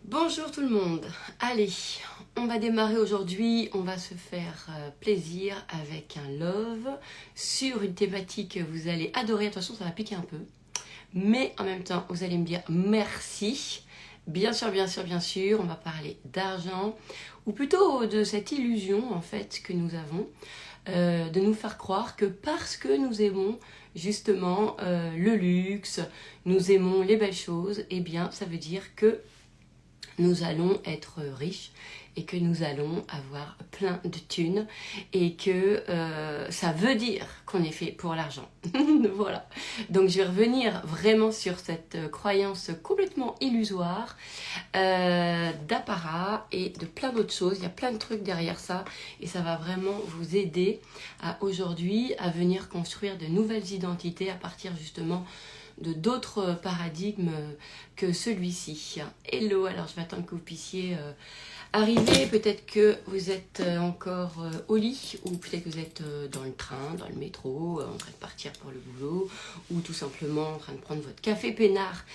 Bonjour tout le monde, allez, on va démarrer aujourd'hui, on va se faire plaisir avec un love sur une thématique que vous allez adorer. Attention, ça va piquer un peu, mais en même temps vous allez me dire merci. Bien sûr, bien sûr, bien sûr, on va parler d'argent, ou plutôt de cette illusion en fait que nous avons, de nous faire croire que parce que nous aimons justement le luxe, nous aimons les belles choses, eh bien ça veut dire que nous allons être riches et que nous allons avoir plein de thunes et que ça veut dire qu'on est fait pour l'argent. Voilà. Donc je vais revenir vraiment sur cette croyance complètement illusoire d'apparat et de plein d'autres choses. Il y a plein de trucs derrière ça et ça va vraiment vous aider à aujourd'hui à venir construire de nouvelles identités à partir justement de d'autres paradigmes que celui-ci. Hello, alors je vais attendre que vous puissiez arriver. Peut-être que vous êtes encore au lit, ou peut-être que vous êtes dans le train, dans le métro, en train de partir pour le boulot, ou tout simplement en train de prendre votre café peinard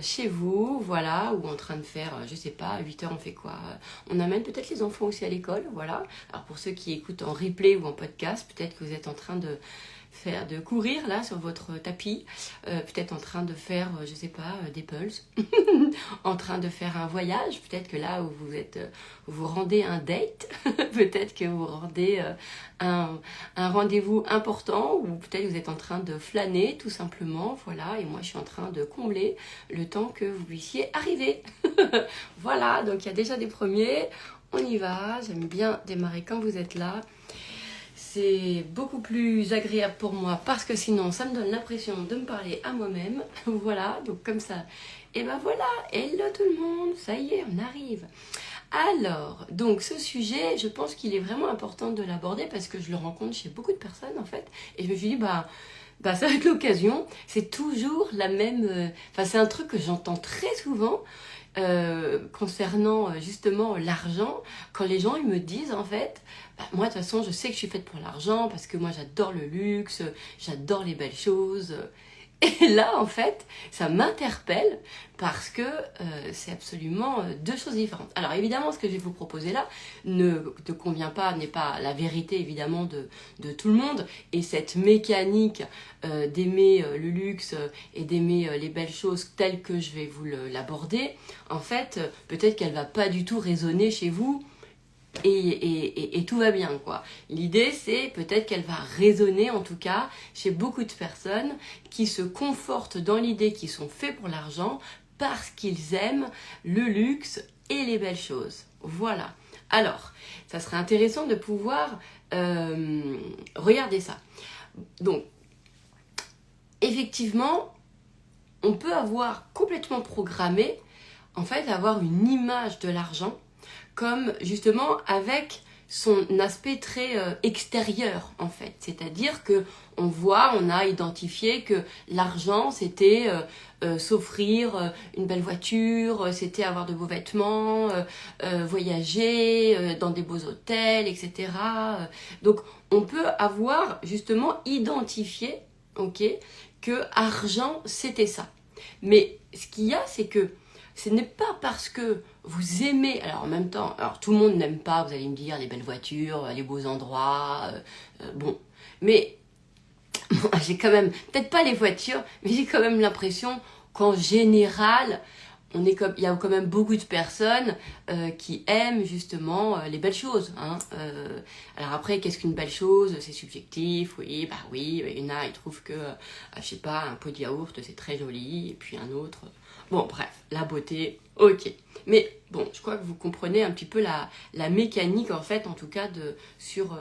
chez vous, voilà, ou en train de faire, je sais pas, à 8h on fait quoi? On amène peut-être les enfants aussi à l'école, voilà. Alors pour ceux qui écoutent en replay ou en podcast, peut-être que vous êtes en train de courir là sur votre tapis, peut-être en train de faire, je sais pas, des pulses, en train de faire un voyage, peut-être que là où vous êtes, vous rendez un date, peut-être que vous rendez un rendez-vous important, ou peut-être vous êtes en train de flâner tout simplement, voilà, et moi je suis en train de combler le temps que vous puissiez arriver. Voilà, donc il y a déjà des premiers, on y va, j'aime bien démarrer quand vous êtes là. C'est beaucoup plus agréable pour moi parce que sinon ça me donne l'impression de me parler à moi-même. Voilà, donc comme ça. Et ben voilà, hello tout le monde, ça y est, on arrive. Alors, donc ce sujet, je pense qu'il est vraiment important de l'aborder parce que je le rencontre chez beaucoup de personnes en fait. Et je me suis dit, bah ça va être l'occasion. C'est toujours la même... Enfin, c'est un truc que j'entends très souvent concernant justement l'argent. Quand les gens ils me disent en fait, moi de toute façon je sais que je suis faite pour l'argent parce que moi j'adore le luxe, j'adore les belles choses. Et là en fait ça m'interpelle parce que c'est absolument deux choses différentes. Alors évidemment ce que je vais vous proposer là ne convient pas, n'est pas la vérité évidemment de tout le monde, et cette mécanique d'aimer le luxe et d'aimer les belles choses telles que je vais vous l'aborder, en fait peut-être qu'elle va pas du tout résonner chez vous. Et tout va bien quoi. L'idée c'est peut-être qu'elle va résonner en tout cas chez beaucoup de personnes qui se confortent dans l'idée qu'ils sont faits pour l'argent parce qu'ils aiment le luxe et les belles choses. Voilà. Alors, ça serait intéressant de pouvoir regarder ça. Donc, effectivement, on peut avoir complètement programmé, en fait, avoir une image de l'argent comme justement avec son aspect très extérieur en fait. C'est-à-dire que on a identifié que l'argent c'était s'offrir une belle voiture, c'était avoir de beaux vêtements, voyager dans des beaux hôtels, etc. Donc on peut avoir justement identifié, ok, que argent c'était ça. Mais ce qu'il y a, c'est que ce n'est pas parce que vous aimez, alors en même temps, alors tout le monde n'aime pas, vous allez me dire, les belles voitures, les beaux endroits, bon, mais moi j'ai quand même, peut-être pas les voitures, mais j'ai quand même l'impression qu'en général, il y a quand même beaucoup de personnes qui aiment justement les belles choses. Hein. Alors après, qu'est-ce qu'une belle chose? C'est subjectif, oui, bah oui, il y en a, ils trouvent que, je sais pas, un pot de yaourt, c'est très joli, et puis un autre... Bon, bref, la beauté, ok. Mais bon, je crois que vous comprenez un petit peu la mécanique, en fait, en tout cas, sur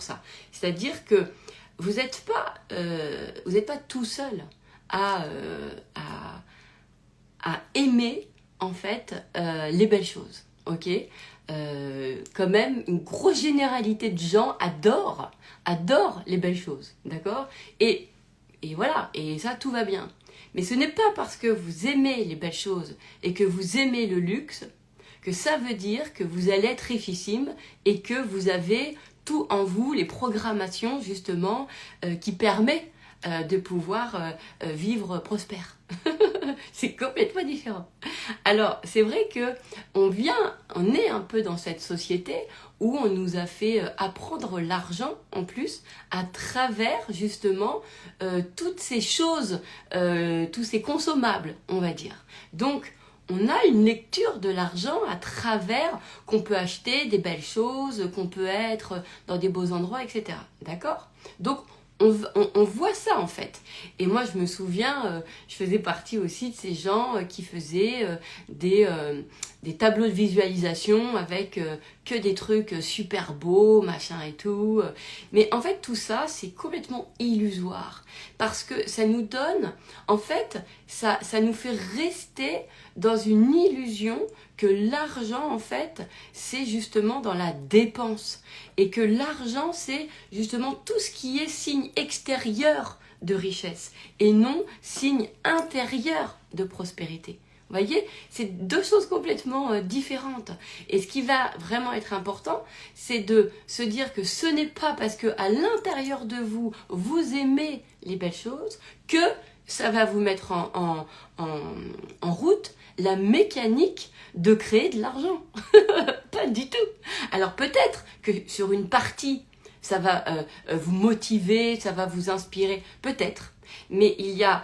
ça. C'est-à-dire que vous n'êtes pas tout seul à aimer, en fait, les belles choses, ok. Quand même, une grosse généralité de gens adorent les belles choses, d'accord, et voilà, et ça, tout va bien. Mais ce n'est pas parce que vous aimez les belles choses et que vous aimez le luxe que ça veut dire que vous allez être richissimes et que vous avez tout en vous, les programmations justement qui permettent de pouvoir vivre prospère. C'est complètement différent. Alors, c'est vrai que on est un peu dans cette société où on nous a fait apprendre l'argent en plus à travers justement toutes ces choses, tous ces consommables, on va dire. Donc, on a une lecture de l'argent à travers qu'on peut acheter des belles choses, qu'on peut être dans des beaux endroits, etc. D'accord? Donc, on voit ça en fait. Et moi, je me souviens, je faisais partie aussi de ces gens qui faisaient des tableaux de visualisation avec que des trucs super beaux, machin et tout. Mais en fait, tout ça, c'est complètement illusoire. Parce que ça nous donne, en fait, ça nous fait rester dans une illusion que l'argent, en fait, c'est justement dans la dépense. Et que l'argent, c'est justement tout ce qui est signe extérieur de richesse et non signe intérieur de prospérité. Vous voyez, c'est deux choses complètement différentes. Et ce qui va vraiment être important, c'est de se dire que ce n'est pas parce que à l'intérieur de vous, vous aimez les belles choses, que ça va vous mettre en route la mécanique de créer de l'argent. Pas du tout. Alors peut-être que sur une partie, ça va vous motiver, ça va vous inspirer, peut-être. Mais il y a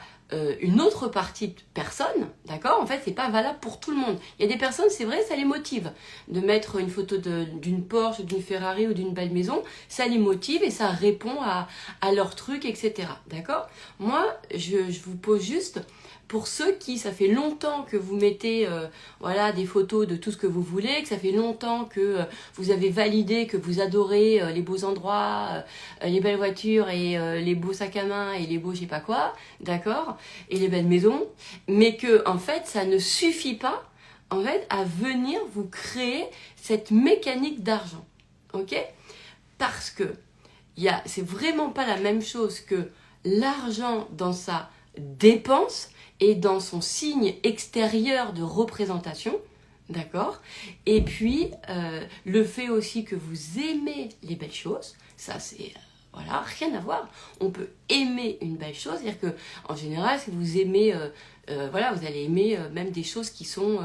une autre partie de personnes, d'accord? En fait, c'est pas valable pour tout le monde. Il y a des personnes, c'est vrai, ça les motive. De mettre une photo d'une Porsche, d'une Ferrari ou d'une belle maison, ça les motive et ça répond à leur truc, etc. D'accord? Moi, je vous pose juste... Pour ceux qui, ça fait longtemps que vous mettez voilà, des photos de tout ce que vous voulez, que ça fait longtemps que vous avez validé, que vous adorez les beaux endroits, les belles voitures et les beaux sacs à main et les beaux je sais pas quoi, d'accord, et les belles maisons, mais que en fait ça ne suffit pas en fait à venir vous créer cette mécanique d'argent, ok? Parce que c'est vraiment pas la même chose que l'argent dans sa dépense et dans son signe extérieur de représentation, d'accord? Et puis, le fait aussi que vous aimez les belles choses, ça c'est... voilà, rien à voir. On peut aimer une belle chose, c'est-à-dire que en général, si vous aimez, voilà, vous allez aimer même des choses qui sont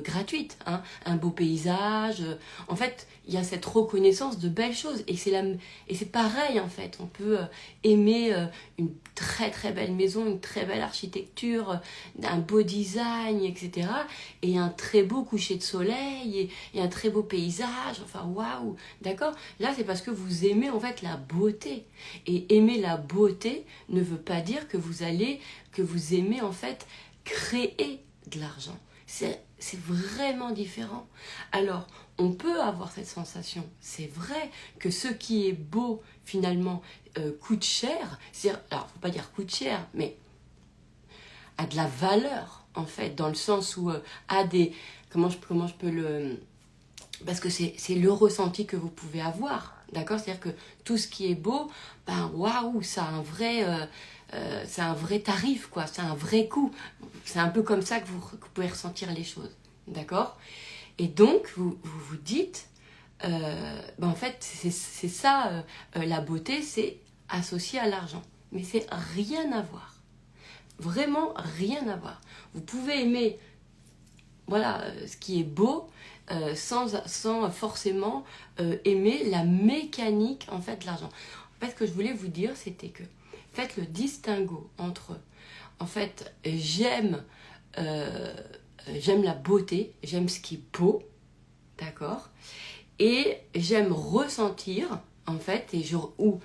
gratuites, hein, un beau paysage. En fait, il y a cette reconnaissance de belles choses et c'est pareil en fait. On peut aimer une très très belle maison, une très belle architecture, un beau design, etc. Et un très beau coucher de soleil et un très beau paysage. Enfin, waouh, d'accord? Là, c'est parce que vous aimez en fait la beauté. Et aimer la beauté ne veut pas dire que vous aimez en fait créer de l'argent. C'est vraiment différent. Alors, on peut avoir cette sensation. C'est vrai que ce qui est beau, finalement, coûte cher. Alors, faut pas dire coûte cher, mais a de la valeur, en fait, dans le sens où a des... Comment je peux le... Parce que c'est le ressenti que vous pouvez avoir, d'accord? C'est-à-dire que tout ce qui est beau, ben waouh, ça a un vrai tarif, quoi. C'est un vrai coût. C'est un peu comme ça que vous pouvez ressentir les choses, d'accord? Et donc, vous dites, ben en fait, c'est ça, la beauté, c'est associé à l'argent. Mais c'est rien à voir. Vraiment rien à voir. Vous pouvez aimer, voilà, ce qui est beau, sans forcément aimer la mécanique en fait de l'argent. En fait, ce que je voulais vous dire, c'était que faites le distinguo entre, en fait, j'aime la beauté, j'aime ce qui est beau, d'accord, et j'aime ressentir, en fait, ou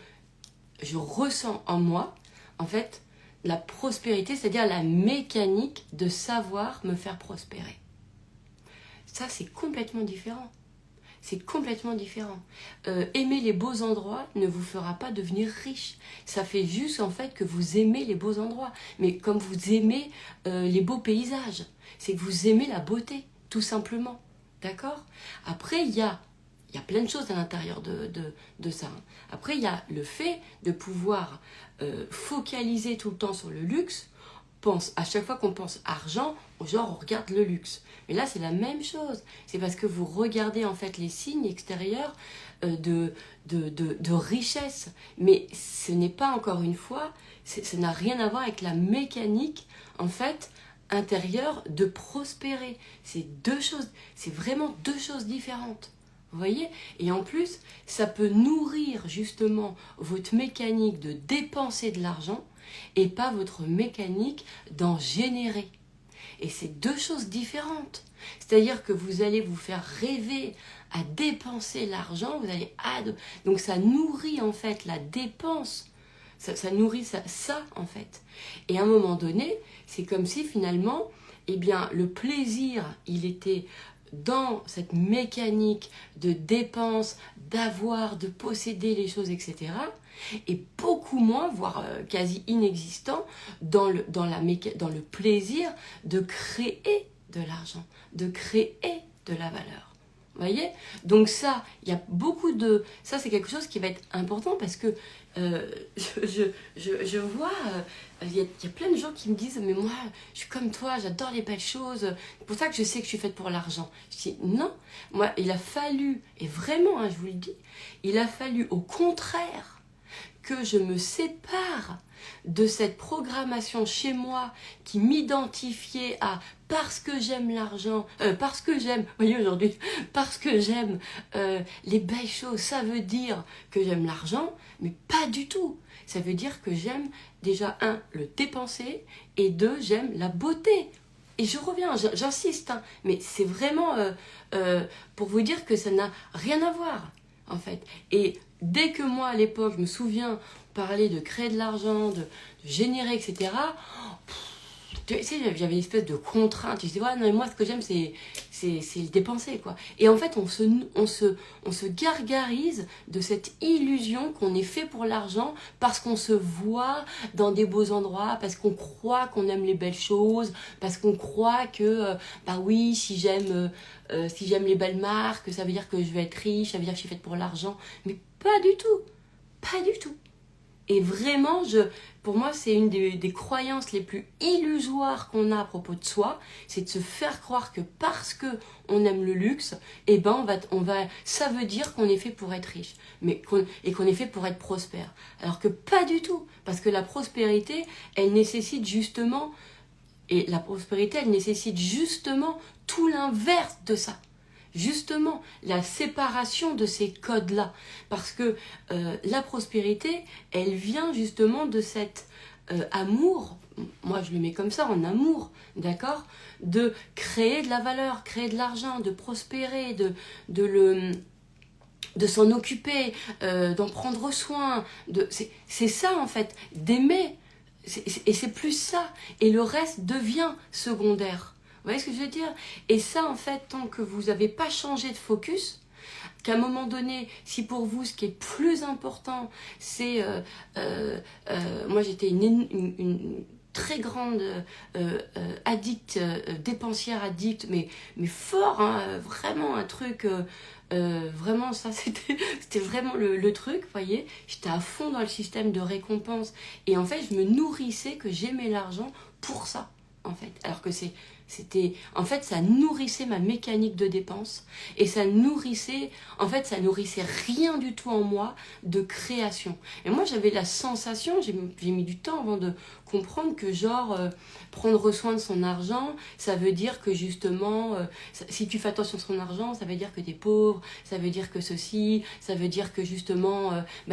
je ressens en moi, en fait, la prospérité, c'est-à-dire la mécanique de savoir me faire prospérer. Ça, c'est complètement différent. C'est complètement différent. Aimer les beaux endroits ne vous fera pas devenir riche. Ça fait juste en fait que vous aimez les beaux endroits. Mais comme vous aimez les beaux paysages, c'est que vous aimez la beauté, tout simplement. D'accord? Après, il y a plein de choses à l'intérieur de ça. Après, il y a le fait de pouvoir focaliser tout le temps sur le luxe pense, à chaque fois qu'on pense argent, genre on regarde le luxe. Mais là, c'est la même chose. C'est parce que vous regardez en fait les signes extérieurs de richesse. Mais ce n'est pas, encore une fois, ça n'a rien à voir avec la mécanique, en fait, intérieure de prospérer. C'est deux choses, c'est vraiment deux choses différentes. Vous voyez? Et en plus, ça peut nourrir justement votre mécanique de dépenser de l'argent et pas votre mécanique d'en générer. Et c'est deux choses différentes. C'est-à-dire que vous allez vous faire rêver à dépenser l'argent, vous allez donc ça nourrit en fait la dépense, ça nourrit ça en fait. Et à un moment donné, c'est comme si finalement, eh bien, le plaisir, il était dans cette mécanique de dépense, d'avoir, de posséder les choses, etc. Et beaucoup moins, voire quasi inexistant, dans le plaisir de créer de l'argent, de créer de la valeur. Vous voyez? Donc ça, il y a beaucoup de... Ça, c'est quelque chose qui va être important parce que je vois... Il y a plein de gens qui me disent « Mais moi, je suis comme toi, j'adore les belles choses. C'est pour ça que je sais que je suis faite pour l'argent. » Je dis « Non, moi, il a fallu, et vraiment, hein, je vous le dis, il a fallu au contraire que je me sépare de cette programmation chez moi qui m'identifiait à parce que j'aime l'argent, parce que j'aime, vous voyez aujourd'hui, parce que j'aime les belles choses, ça veut dire que j'aime l'argent, mais pas du tout. Ça veut dire que j'aime déjà, un, le dépenser, et deux, j'aime la beauté. Et je reviens, j'insiste, hein, mais c'est vraiment pour vous dire que ça n'a rien à voir, en fait. Et dès que moi, à l'époque, je me souviens, parler de créer de l'argent, de générer, etc., tu sais, j'avais une espèce de contrainte. Je disais, ouais, non, mais moi, ce que j'aime, c'est le dépenser, quoi. Et en fait, on se gargarise de cette illusion qu'on est fait pour l'argent parce qu'on se voit dans des beaux endroits, parce qu'on croit qu'on aime les belles choses, parce qu'on croit que, bah oui, si j'aime les belles marques, ça veut dire que je vais être riche, ça veut dire que je suis faite pour l'argent. Mais pas du tout. Pas du tout. Et vraiment, pour moi, c'est une des croyances les plus illusoires qu'on a à propos de soi, c'est de se faire croire que parce que on aime le luxe, eh ben ça veut dire qu'on est fait pour être riche, et qu'on est fait pour être prospère. Alors que pas du tout, parce que la prospérité, elle nécessite justement, tout l'inverse de ça. Justement, la séparation de ces codes-là. Parce que la prospérité, elle vient justement de cet amour, moi je le mets comme ça, en amour, d'accord? De créer de la valeur, créer de l'argent, de prospérer, de s'en occuper, d'en prendre soin. C'est ça en fait, d'aimer. Et c'est plus ça. Et le reste devient secondaire. Vous voyez ce que je veux dire? Et ça, en fait, tant que vous n'avez pas changé de focus, qu'à un moment donné, si pour vous, ce qui est plus important, c'est... moi, j'étais une très grande addict, dépensière addict, mais fort, hein, vraiment un truc... vraiment, ça, c'était vraiment le truc, vous voyez. J'étais à fond dans le système de récompense. Et en fait, je me nourrissais que j'aimais l'argent pour ça, en fait. Alors que en fait, ça nourrissait ma mécanique de dépense et ça nourrissait rien du tout en moi de création. Et moi, j'avais la sensation, j'ai mis du temps avant de comprendre que prendre soin de son argent, ça veut dire que justement, si tu fais attention à son argent, ça veut dire que tu es pauvre, ça veut dire que ceci, ça veut dire que justement,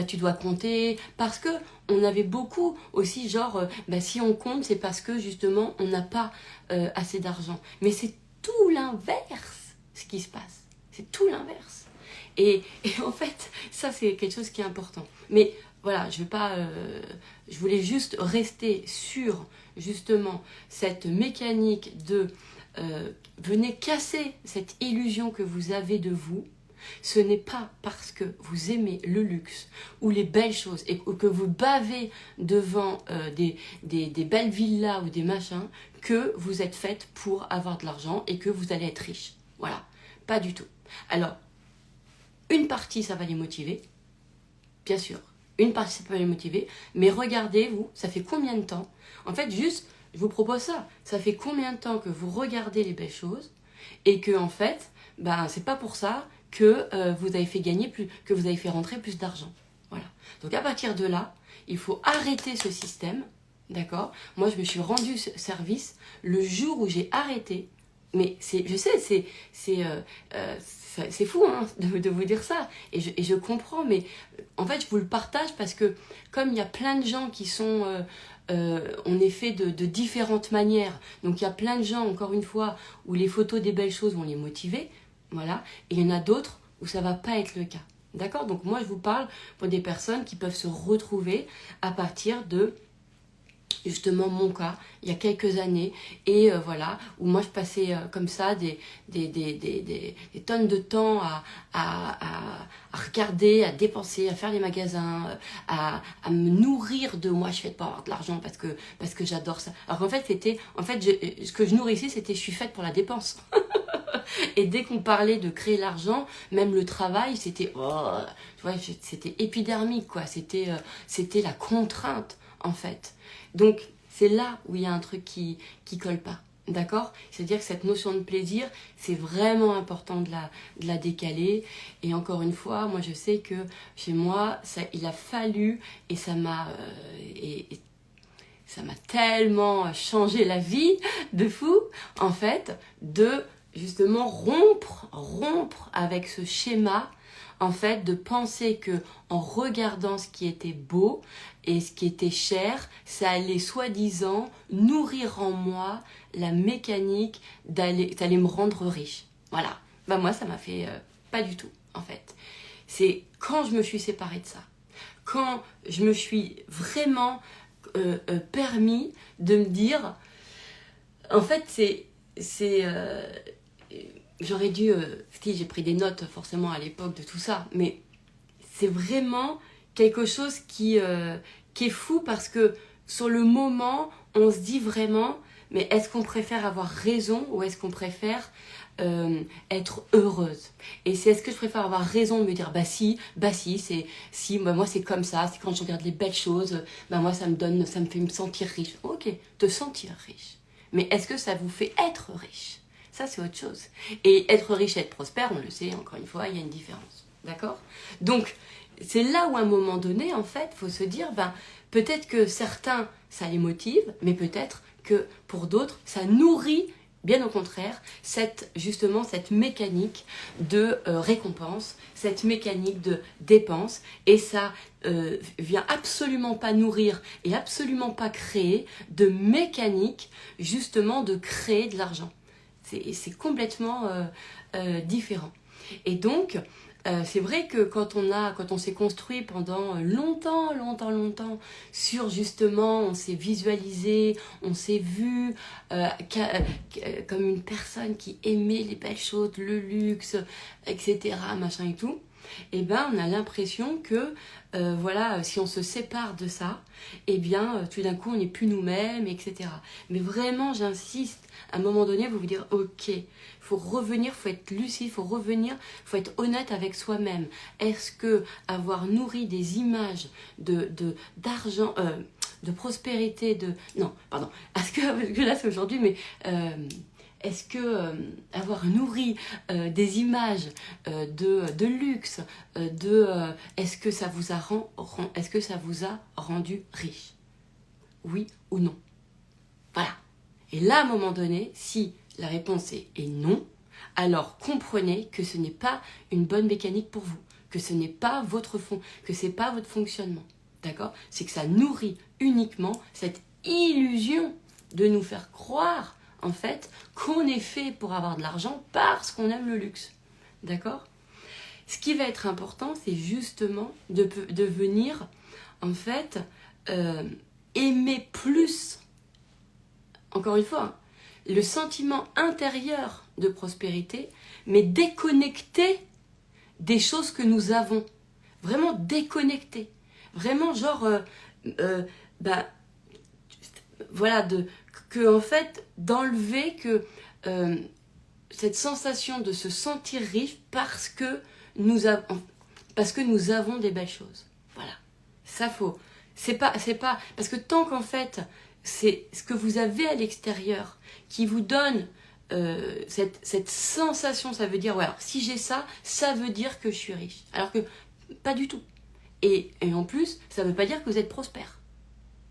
tu dois compter, parce que on avait beaucoup aussi si on compte, c'est parce que justement, on n'a pas assez d'argent. Mais c'est tout l'inverse ce qui se passe. C'est tout l'inverse. Et en fait, ça c'est quelque chose qui est important. Mais voilà, je voulais juste rester sur justement cette mécanique de venez casser cette illusion que vous avez de vous. Ce n'est pas parce que vous aimez le luxe ou les belles choses et que vous bavez devant des belles villas ou des machins que vous êtes faite pour avoir de l'argent et que vous allez être riche. Voilà, pas du tout. Alors, une partie, ça va les motiver, bien sûr. Une partie, ça peut les motiver, mais regardez, vous, ça fait combien de temps? En fait, juste je vous propose ça. Ça fait combien de temps que vous regardez les belles choses et que en fait, ben, c'est pas pour ça que vous avez fait gagner plus, que vous avez fait rentrer plus d'argent. Voilà. Donc à partir de là, il faut arrêter ce système, d'accord? Moi, je me suis rendu service le jour où j'ai arrêté. Mais je sais, c'est fou hein, de vous dire ça. Et je comprends, mais en fait, je vous le partage parce que comme il y a plein de gens qui sont en effet de différentes manières, donc il y a plein de gens, encore une fois, où les photos des belles choses vont les motiver, voilà, et il y en a d'autres où ça va pas être le cas. D'accord? Donc moi, je vous parle pour des personnes qui peuvent se retrouver à partir de justement mon cas, il y a quelques années, et voilà, où moi je passais comme ça des tonnes de temps à regarder, à dépenser, à faire les magasins, à me nourrir de moi, je fais pas avoir de l'argent parce que j'adore ça. Alors qu'en fait, ce que je nourrissais, c'était je suis faite pour la dépense. Et dès qu'on parlait de créer l'argent, même le travail, c'était c'était épidermique, quoi. C'était la contrainte, en fait. Donc, c'est là où il y a un truc qui colle pas. D'accord? C'est-à-dire que cette notion de plaisir, c'est vraiment important de la décaler. Et encore une fois, moi, je sais que chez moi, il a fallu, et ça m'a tellement changé la vie de fou, en fait, de justement rompre avec ce schéma, en fait, de penser que en regardant ce qui était beau et ce qui était cher, ça allait soi-disant nourrir en moi la mécanique ça allait me rendre riche. Voilà. Bah moi, ça m'a fait pas du tout, en fait. C'est quand je me suis séparée de ça, quand je me suis vraiment permis de me dire, en fait, j'aurais dû, si j'ai pris des notes forcément à l'époque de tout ça, mais c'est vraiment quelque chose qui est fou parce que sur le moment, on se dit vraiment, mais est-ce qu'on préfère avoir raison ou est-ce qu'on préfère être heureuse? Et c'est est-ce que je préfère avoir raison de me dire bah si moi c'est comme ça, c'est quand je regarde les belles choses, bah moi ça me fait me sentir riche. Ok, te sentir riche. Mais est-ce que ça vous fait être riche? Ça, c'est autre chose. Et être riche et être prospère, on le sait, encore une fois, il y a une différence. D'accord? Donc, c'est là où à un moment donné, en fait, il faut se dire, ben, peut-être que certains, ça les motive, mais peut-être que pour d'autres, ça nourrit, bien au contraire, justement cette mécanique de récompense, cette mécanique de dépense, et ça vient absolument pas nourrir et absolument pas créer de mécanique, justement, de créer de l'argent. C'est complètement différent. Et donc, c'est vrai que quand on s'est construit pendant longtemps sur justement, on s'est visualisé, on s'est vu comme une personne qui aimait les belles choses, le luxe, etc., machin et tout, et ben on a l'impression que voilà, si on se sépare de ça, et bien tout d'un coup on n'est plus nous-mêmes, etc. Mais vraiment, j'insiste, à un moment donné, vous dire ok, il faut revenir, il faut être lucide, il faut revenir, il faut être honnête avec soi-même. Est-ce que avoir nourri des images d'argent, de prospérité, non, pardon, parce que là c'est aujourd'hui, mais est-ce que avoir nourri des images de luxe, est-ce que ça vous a rendu riche? Oui ou non? Voilà. Et là, à un moment donné, si la réponse est non, alors comprenez que ce n'est pas une bonne mécanique pour vous, que ce n'est pas votre fond, que ce n'est pas votre fonctionnement. D'accord? C'est que ça nourrit uniquement cette illusion de nous faire croire, en fait, qu'on est fait pour avoir de l'argent parce qu'on aime le luxe. D'accord? Ce qui va être important, c'est justement de venir, en fait, aimer plus, encore une fois, le sentiment intérieur de prospérité, mais déconnecté des choses que nous avons. Vraiment déconnecté. Vraiment genre, voilà, en fait, d'enlever que cette sensation de se sentir riche parce que nous avons des belles choses. Voilà. Ça faut. C'est pas, parce que tant qu'en fait, c'est ce que vous avez à l'extérieur qui vous donne cette sensation. Ça veut dire, ouais, alors, si j'ai ça, ça veut dire que je suis riche. Alors que pas du tout. Et en plus, ça ne veut pas dire que vous êtes prospère.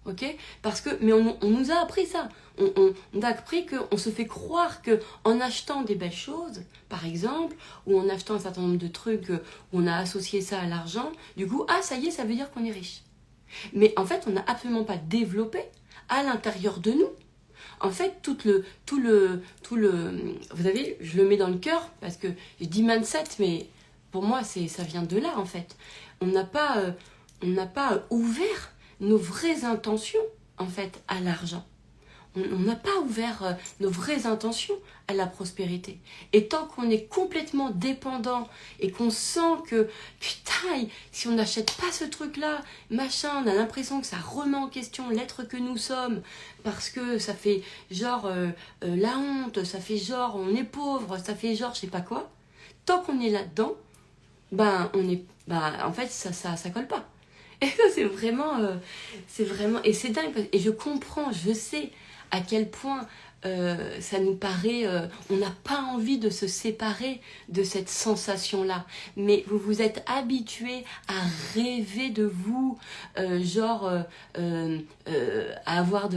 Ok? Parce que, mais on nous a appris ça. On a appris qu'on se fait croire qu'en achetant des belles choses, par exemple, ou en achetant un certain nombre de trucs où on a associé ça à l'argent, du coup, ah, ça y est, ça veut dire qu'on est riche. Mais en fait, on n'a absolument pas développé à l'intérieur de nous. En fait, tout le, vous savez, je le mets dans le cœur parce que je dis mindset, mais pour moi, ça vient de là, en fait. On n'a pas ouvert nos vraies intentions, en fait, à l'argent. On n'a pas ouvert nos vraies intentions à la prospérité. Et tant qu'on est complètement dépendant et qu'on sent que, putain, si on n'achète pas ce truc-là, machin, on a l'impression que ça remet en question l'être que nous sommes, parce que ça fait genre la honte, ça fait genre on est pauvre, ça fait genre je sais pas quoi. Tant qu'on est là-dedans, en fait, ça colle pas. Et ça, c'est vraiment, et c'est dingue, et je comprends, je sais à quel point ça nous paraît, on n'a pas envie de se séparer de cette sensation-là, mais vous vous êtes habitué à rêver de vous, à avoir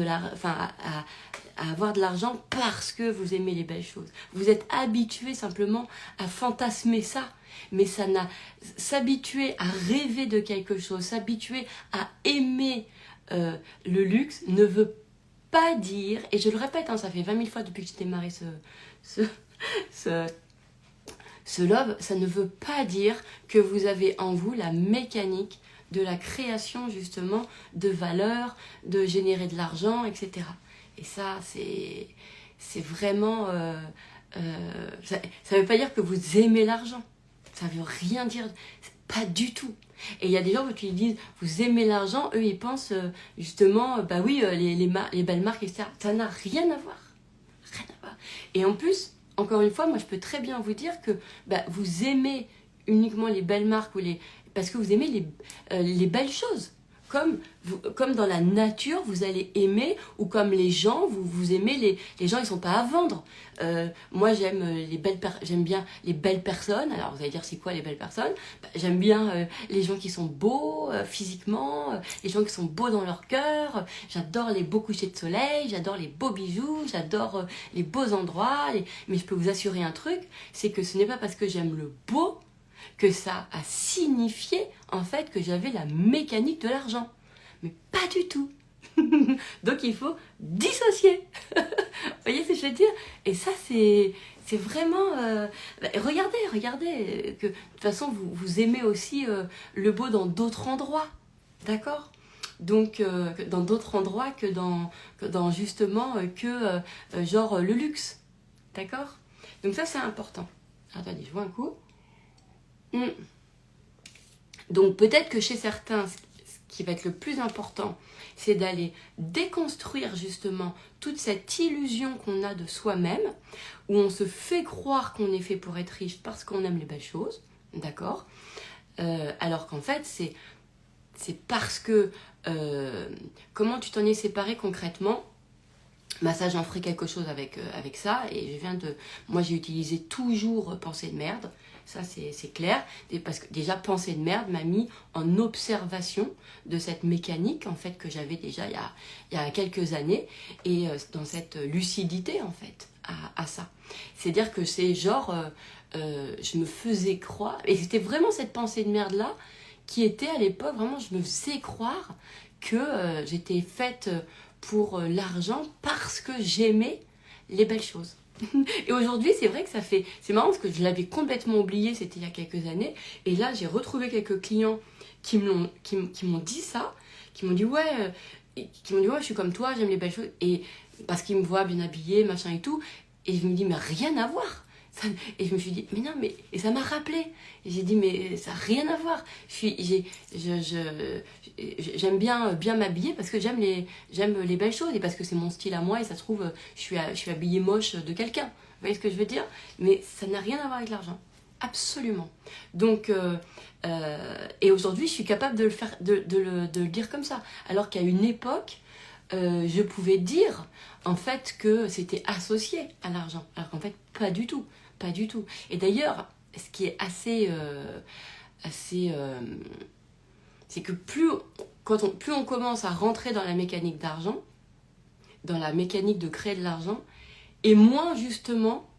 à avoir de l'argent parce que vous aimez les belles choses. Vous êtes habitué simplement à fantasmer ça. Mais s'habituer à rêver de quelque chose, s'habituer à aimer le luxe ne veut pas dire, et je le répète, ça fait 20 000 fois depuis que j'ai démarré ce love, ça ne veut pas dire que vous avez en vous la mécanique de la création justement de valeur, de générer de l'argent, etc. Et ça, c'est vraiment... ça ne veut pas dire que vous aimez l'argent. Ça veut rien dire, pas du tout. Et il y a des gens qui disent, vous aimez l'argent, eux ils pensent justement, bah oui, les belles marques, etc. Ça n'a rien à voir. Rien à voir. Et en plus, encore une fois, moi je peux très bien vous dire que vous aimez uniquement les belles marques parce que vous aimez les belles choses. Comme dans la nature, vous allez aimer, ou comme les gens, vous aimez les gens, ils sont pas à vendre. Moi, j'aime bien les belles personnes. Alors, vous allez dire, c'est quoi les belles personnes? J'aime bien les gens qui sont beaux physiquement, les gens qui sont beaux dans leur cœur. J'adore les beaux couchers de soleil, j'adore les beaux bijoux, j'adore les beaux endroits. Mais je peux vous assurer un truc, c'est que ce n'est pas parce que j'aime le beau que ça a signifié en fait que j'avais la mécanique de l'argent. Mais pas du tout. Donc il faut dissocier. Vous voyez ce que je veux dire? Et ça c'est vraiment... regardez, que de toute façon vous aimez aussi le beau dans d'autres endroits. D'accord? Donc dans d'autres endroits que dans justement genre le luxe. D'accord? Donc ça c'est important. Attendez, je vois un coup. Donc peut-être que chez certains, ce qui va être le plus important, c'est d'aller déconstruire justement toute cette illusion qu'on a de soi-même, où on se fait croire qu'on est fait pour être riche parce qu'on aime les belles choses, d'accord, alors qu'en fait c'est parce que comment tu t'en es séparé concrètement? Ça j'en ferai quelque chose avec ça, et moi j'ai utilisé toujours pensée de merde. Ça, c'est clair, parce que déjà, pensée de merde m'a mis en observation de cette mécanique, en fait, que j'avais déjà il y a quelques années, et dans cette lucidité, en fait, à ça. C'est-à-dire que c'est genre, je me faisais croire, et c'était vraiment cette pensée de merde-là, qui était à l'époque, vraiment, je me faisais croire que j'étais faite pour l'argent parce que j'aimais les belles choses. Et aujourd'hui, c'est vrai que c'est marrant parce que je l'avais complètement oublié, c'était il y a quelques années. Et là, j'ai retrouvé quelques clients qui m'ont dit ça, qui m'ont dit ouais, je suis comme toi, j'aime les belles choses. Et parce qu'ils me voient bien habillée, machin et tout. Et je me dis, mais rien à voir. Et je me suis dit, mais non, mais... Et ça m'a rappelé. Et j'ai dit, mais ça n'a rien à voir. J'aime bien m'habiller parce que j'aime les belles choses et parce que c'est mon style à moi, et ça se trouve, je suis habillée moche de quelqu'un. Vous voyez ce que je veux dire? Mais ça n'a rien à voir avec l'argent. Absolument. Donc, et aujourd'hui, je suis capable de le dire comme ça. Alors qu'à une époque, je pouvais dire en fait que c'était associé à l'argent, alors qu'en fait pas du tout, pas du tout. Et d'ailleurs, ce qui est c'est que plus on commence à rentrer dans la mécanique d'argent, dans la mécanique de créer de l'argent, et moins justement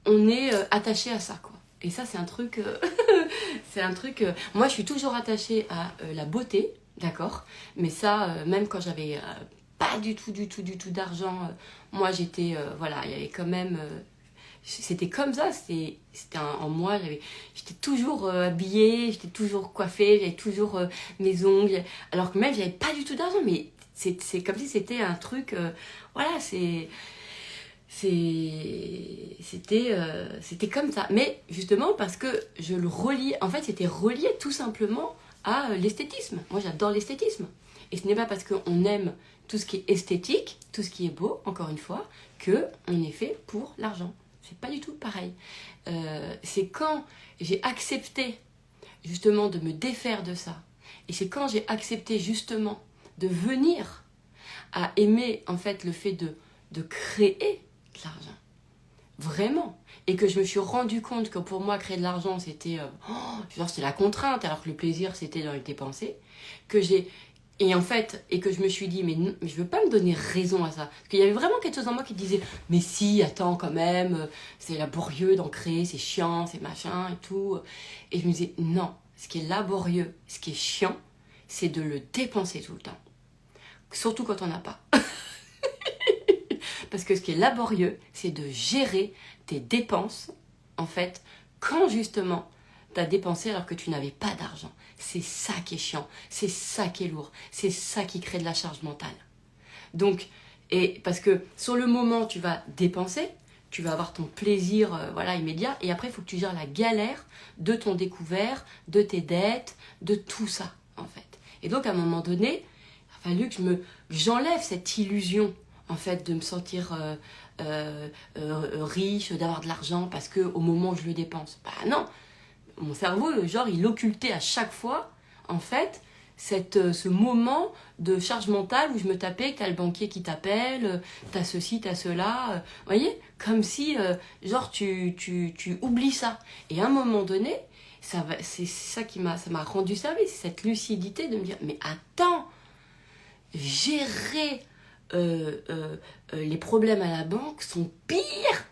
on est attaché à ça, quoi. Et ça, c'est un truc, moi, je suis toujours attachée à la beauté, d'accord. Mais ça, même quand j'avais pas du tout d'argent, moi, j'étais, voilà, il y avait quand même, c'était comme ça. C'était en moi. J'étais toujours habillée, j'étais toujours coiffée, j'avais toujours mes ongles. Alors que même, j'avais pas du tout d'argent, mais c'est comme si c'était un truc, voilà, c'était comme ça, mais justement parce que je le reliais, en fait c'était relié tout simplement à l'esthétisme. Moi j'adore l'esthétisme, et ce n'est pas parce qu'on aime tout ce qui est esthétique, tout ce qui est beau, encore une fois, que on est fait pour l'argent. C'est pas du tout pareil. C'est quand j'ai accepté justement de me défaire de ça, et c'est quand j'ai accepté justement de venir à aimer en fait le fait de créer de l'argent, vraiment, et que je me suis rendu compte que pour moi créer de l'argent c'était c'était la contrainte, alors que le plaisir c'était dans le dépenser, que j'ai en fait, et que je me suis dit mais je veux pas me donner raison à ça, parce qu'il y avait vraiment quelque chose en moi qui disait mais si, attends quand même, c'est laborieux d'en créer, c'est chiant, c'est machin et tout, et je me disais non, ce qui est laborieux, ce qui est chiant, c'est de le dépenser tout le temps, surtout quand on n'a pas. Parce que ce qui est laborieux, c'est de gérer tes dépenses, en fait, quand justement tu as dépensé alors que tu n'avais pas d'argent. C'est ça qui est chiant, c'est ça qui est lourd, c'est ça qui crée de la charge mentale. Donc, et parce que sur le moment, tu vas dépenser, tu vas avoir ton plaisir immédiat, et après, il faut que tu gères la galère de ton découvert, de tes dettes, de tout ça, en fait. Et donc, à un moment donné, il a fallu que j'enlève cette illusion, en fait, de me sentir riche, d'avoir de l'argent parce que au moment où je le dépense. Bah non, mon cerveau, genre, il occultait à chaque fois, en fait, ce moment de charge mentale où je me tapais, que t'as le banquier qui t'appelle, t'as ceci, t'as cela, vous voyez, comme si, genre, tu oublies ça. Et à un moment donné, c'est ça ça m'a rendu service, cette lucidité de me dire, mais attends, gérer les problèmes à la banque sont pires.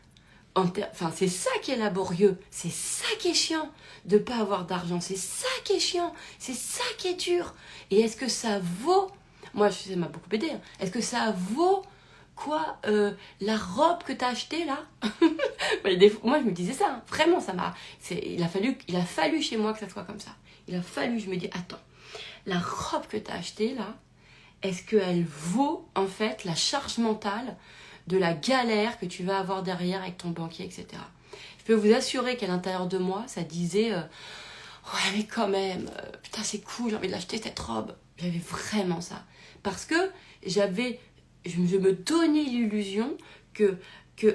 Enfin, c'est ça qui est laborieux, c'est ça qui est chiant de pas avoir d'argent, c'est ça qui est chiant, c'est ça qui est dur. Et est-ce que ça vaut, moi ça m'a beaucoup aidé, hein. Est-ce que ça vaut quoi la robe que t'as achetée là? Moi je me disais ça, hein. Vraiment il a fallu chez moi que ça soit comme ça. Il a fallu, je me dis attends, la robe que t'as achetée là, est-ce qu'elle vaut en fait la charge mentale de la galère que tu vas avoir derrière avec ton banquier, etc. Je peux vous assurer qu'à l'intérieur de moi, ça disait ouais mais quand même, putain c'est cool, j'ai envie de l'acheter cette robe. J'avais vraiment ça. Parce que je me donnais l'illusion que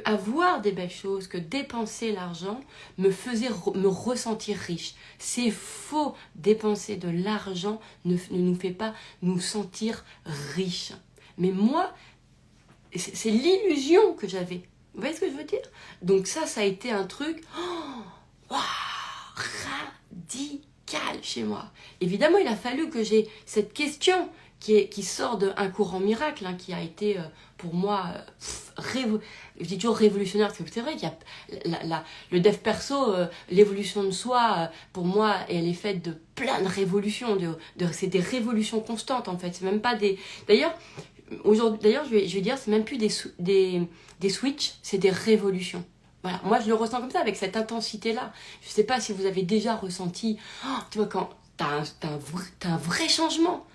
avoir des belles choses, que dépenser l'argent me faisait me ressentir riche. C'est faux, dépenser de l'argent ne nous fait pas nous sentir riches. Mais moi, c'est l'illusion que j'avais. Vous voyez ce que je veux dire? Donc ça a été un truc radical chez moi. Évidemment, il a fallu que j'ai cette question qui sort d'un courant miracle, hein, qui a été pour moi, je dis toujours révolutionnaire, parce que c'est vrai qu'il y a le dev perso, l'évolution de soi, pour moi, elle est faite de plein de révolutions, c'est des révolutions constantes en fait, c'est même pas des... D'ailleurs, je vais dire, c'est même plus des switches, c'est des révolutions. Voilà, moi je le ressens comme ça, avec cette intensité-là. Je sais pas si vous avez déjà ressenti, tu vois, quand t'as un vrai changement,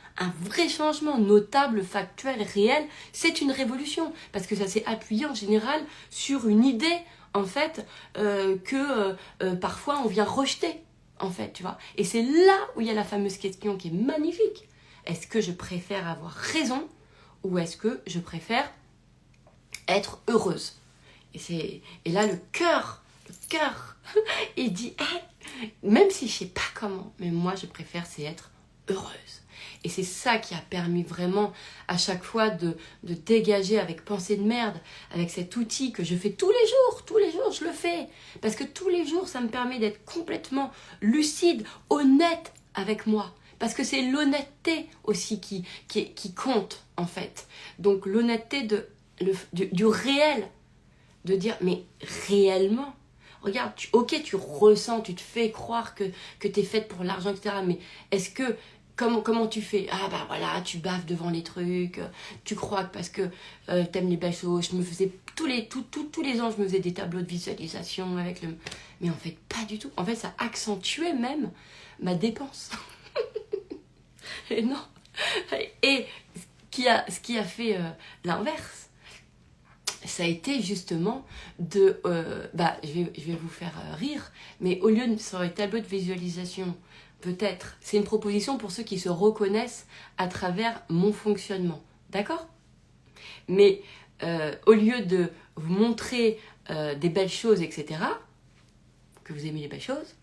notable, factuel, réel, c'est une révolution. Parce que ça s'est appuyé en général sur une idée, en fait, que parfois on vient rejeter, en fait, tu vois. Et c'est là où il y a la fameuse question qui est magnifique. Est-ce que je préfère avoir raison ou est-ce que je préfère être heureuse? Et là, le cœur, il dit, même si je sais pas comment, mais moi je préfère c'est être heureuse. Et c'est ça qui a permis vraiment à chaque fois de dégager avec pensée de merde, avec cet outil que je fais tous les jours je le fais. Parce que tous les jours, ça me permet d'être complètement lucide, honnête avec moi. Parce que c'est l'honnêteté aussi qui compte, en fait. Donc l'honnêteté du réel, de dire, mais réellement, regarde, tu ressens, tu te fais croire que tu es faite pour l'argent, etc. Mais est-ce que, comment tu fais? Ah bah voilà, tu baves devant les trucs, tu crois que parce que t'aimes les belles choses. Je me faisais, tous les ans, je me faisais des tableaux de visualisation avec le... Mais en fait, pas du tout. En fait, ça accentuait même ma dépense. Et non. Et ce qui a fait l'inverse, ça a été justement de... je vais vous faire rire, mais au lieu de sur les tableaux de visualisation, peut-être, c'est une proposition pour ceux qui se reconnaissent à travers mon fonctionnement. D'accord? Mais au lieu de vous montrer des belles choses, etc., que vous aimez les belles choses,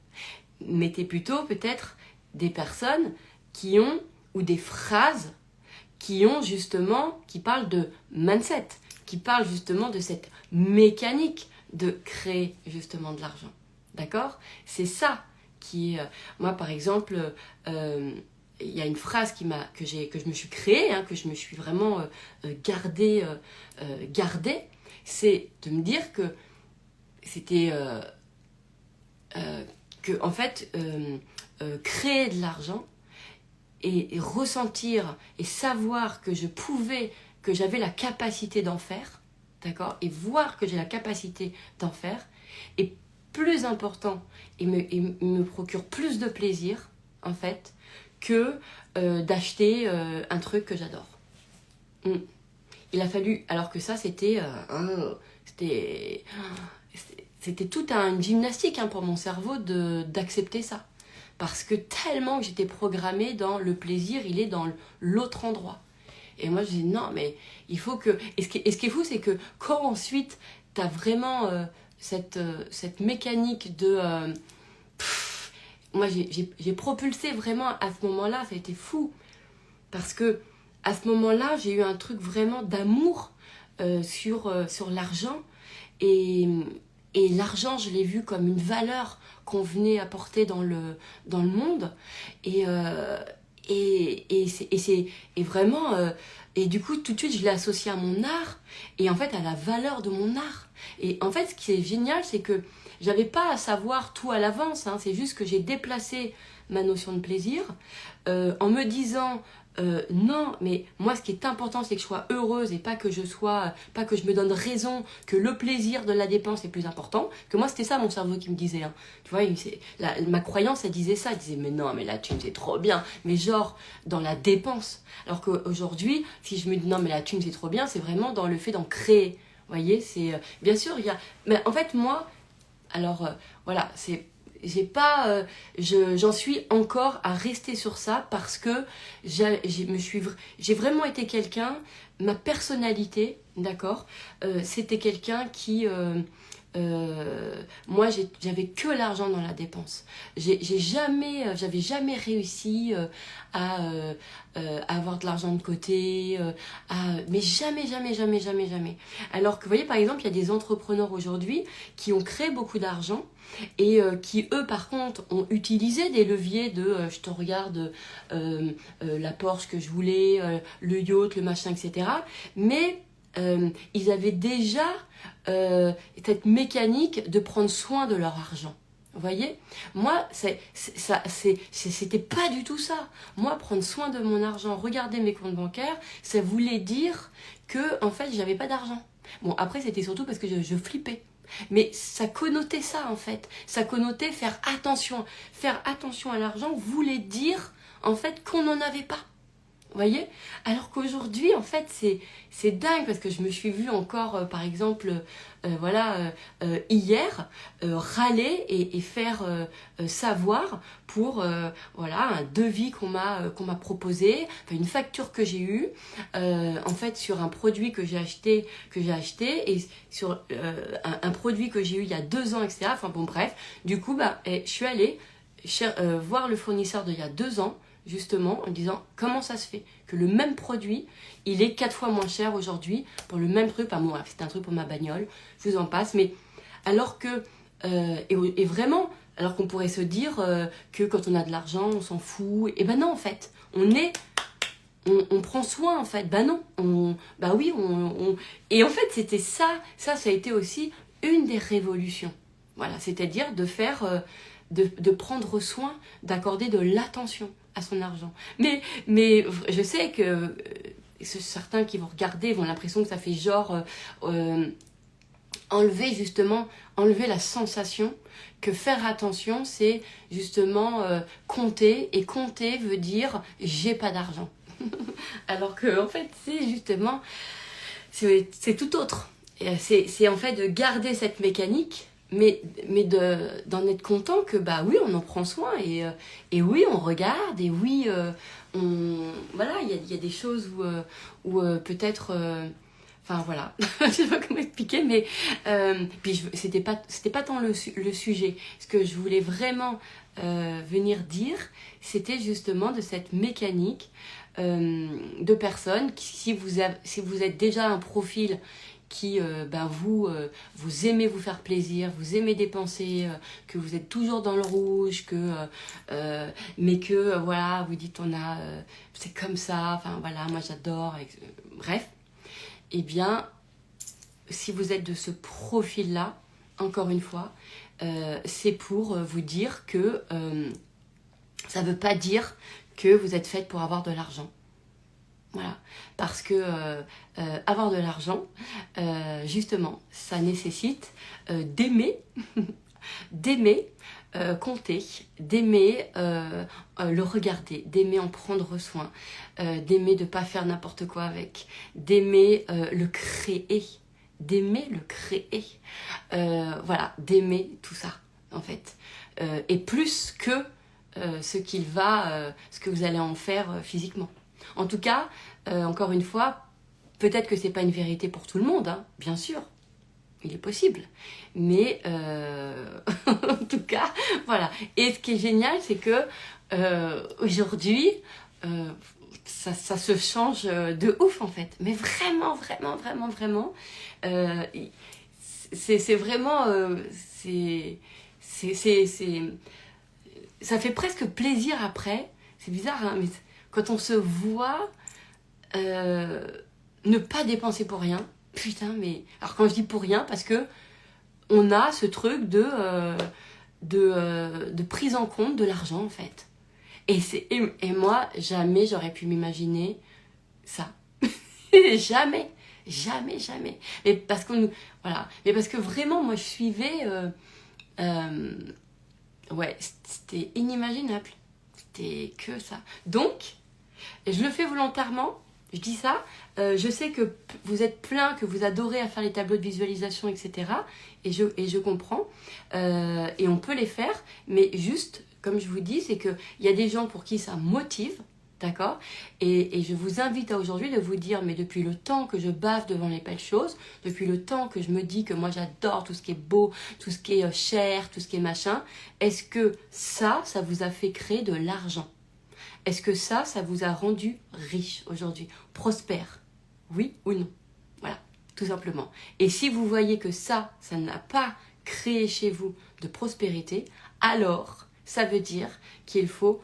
mettez plutôt peut-être des personnes qui ont, ou des phrases qui parlent de mindset, qui parlent justement de cette mécanique de créer justement de l'argent. D'accord? C'est ça qui est... moi, par exemple, il y a une phrase que je me suis créée, que je me suis vraiment gardée, c'est de me dire que c'était... que, en fait, créer de l'argent et ressentir et savoir que que j'avais la capacité d'en faire, d'accord, et voir que j'ai la capacité d'en faire, est plus important et me procure plus de plaisir, en fait, que d'acheter un truc que j'adore. Il a fallu, alors que ça, c'était toute une gymnastique pour mon cerveau d'accepter ça. Parce que tellement que j'étais programmée dans le plaisir, il est dans l'autre endroit. Et moi, je dis non, mais il faut que... Et ce qui est fou, c'est que quand ensuite, tu as vraiment cette mécanique de... moi, j'ai propulsé vraiment à ce moment-là, ça a été fou. Parce que à ce moment-là, j'ai eu un truc vraiment d'amour sur l'argent. Et l'argent, je l'ai vu comme une valeur qu'on venait apporter dans le monde. Et vraiment... et du coup, tout de suite, je l'ai associé à mon art. Et en fait, à la valeur de mon art. Et en fait, ce qui est génial, c'est que j'avais pas à savoir tout à l'avance. C'est juste que j'ai déplacé ma notion de plaisir en me disant... non, mais moi ce qui est important c'est que je sois heureuse et pas que je me donne raison que le plaisir de la dépense est plus important. Que moi c'était ça mon cerveau qui me disait. Tu vois, ma croyance elle disait ça, elle disait mais non mais la thune c'est trop bien, mais genre dans la dépense. Alors qu'aujourd'hui si je me dis non mais la thune c'est trop bien, c'est vraiment dans le fait d'en créer. Vous voyez, c'est bien sûr il y a, mais en fait moi, alors voilà, c'est... j'en suis encore à rester sur ça parce que j'ai vraiment été quelqu'un, ma personnalité, d'accord, c'était quelqu'un qui, moi j'avais que l'argent dans la dépense. J'avais jamais réussi à avoir de l'argent de côté, mais jamais. Alors que vous voyez par exemple il y a des entrepreneurs aujourd'hui qui ont créé beaucoup d'argent et qui eux par contre ont utilisé des leviers de je te regarde la Porsche que je voulais, le yacht, le machin, etc. Mais ils avaient déjà cette mécanique de prendre soin de leur argent. Vous voyez, moi, c'était pas du tout ça. Moi, prendre soin de mon argent, regarder mes comptes bancaires, ça voulait dire que, en fait, j'avais pas d'argent. Bon, après, c'était surtout parce que je flippais. Mais ça connotait ça, en fait. Ça connotait faire attention. Faire attention à l'argent voulait dire, en fait, qu'on n'en avait pas. Vous voyez? Alors qu'aujourd'hui, en fait, c'est dingue parce que je me suis vue encore, par exemple, hier, râler et faire savoir pour un devis qu'on m'a proposé, enfin, une facture que j'ai eue, en fait, sur un produit que j'ai acheté et sur un produit que j'ai eu il y a 2 ans, etc. Enfin bon, bref. Du coup, je suis allée voir le fournisseur d'il y a 2 ans. justement en disant comment ça se fait que le même produit, il est 4 fois moins cher aujourd'hui pour le même truc. Enfin bon, c'est un truc pour ma bagnole, je vous en passe, mais alors que, et vraiment, alors qu'on pourrait se dire que quand on a de l'argent, on s'en fout. Et ben non, en fait, on prend soin, en fait. Ben non, bah oui, Et en fait, c'était ça a été aussi une des révolutions. Voilà, c'est-à-dire de faire, de prendre soin, d'accorder de l'attention à son argent. Mais je sais que certains qui vont regarder vont l'impression que ça fait genre enlever la sensation que faire attention, c'est justement compter. Et compter veut dire j'ai pas d'argent. Alors que en fait, c'est justement, c'est tout autre. C'est en fait de garder cette mécanique, mais d'en être content que bah oui, on en prend soin et oui, on regarde et oui, voilà, il y a des choses où peut-être enfin voilà, je sais pas comment expliquer, mais puis c'était pas tant le sujet. Ce que je voulais vraiment venir dire, c'était justement de cette mécanique de personnes qui, si vous êtes déjà un profil qui, vous aimez vous faire plaisir, vous aimez dépenser, que vous êtes toujours dans le rouge, mais que voilà, vous dites c'est comme ça, enfin voilà, moi j'adore, bref. Eh bien, si vous êtes de ce profil-là, encore une fois, c'est pour vous dire que ça ne veut pas dire que vous êtes faite pour avoir de l'argent. Voilà. Parce que avoir de l'argent, justement, ça nécessite d'aimer, d'aimer compter, d'aimer le regarder, d'aimer en prendre soin, d'aimer de ne pas faire n'importe quoi avec, d'aimer le créer, voilà, d'aimer tout ça en fait, et plus que ce que vous allez en faire physiquement. En tout cas, encore une fois, peut-être que c'est pas une vérité pour tout le monde, hein, bien sûr. Il est possible. Mais en tout cas, voilà. Et ce qui est génial, c'est que aujourd'hui, ça se change de ouf en fait. Mais vraiment, vraiment, vraiment, vraiment. C'est vraiment... ça fait presque plaisir après. C'est bizarre, hein, mais quand on se voit ne pas dépenser pour rien. Putain, mais... Alors quand je dis pour rien, parce que on a ce truc de prise en compte de l'argent, en fait. Et moi, jamais j'aurais pu m'imaginer ça. Jamais. Jamais, jamais. Mais parce que, voilà. Mais parce que vraiment, moi, je suivais... ouais, c'était inimaginable. C'était que ça. Donc, je le fais volontairement. Je dis ça, je sais que vous êtes plein, que vous adorez à faire les tableaux de visualisation, etc. Et je comprends. Et on peut les faire, mais juste, comme je vous dis, c'est qu'il y a des gens pour qui ça motive, d'accord ? Et je vous invite à aujourd'hui de vous dire, mais depuis le temps que je bave devant les belles choses, depuis le temps que je me dis que moi j'adore tout ce qui est beau, tout ce qui est cher, tout ce qui est machin, est-ce que ça vous a fait créer de l'argent ? Est-ce que ça vous a rendu riche aujourd'hui, prospère? Oui ou non? Voilà, tout simplement. Et si vous voyez que ça n'a pas créé chez vous de prospérité, alors ça veut dire qu'il faut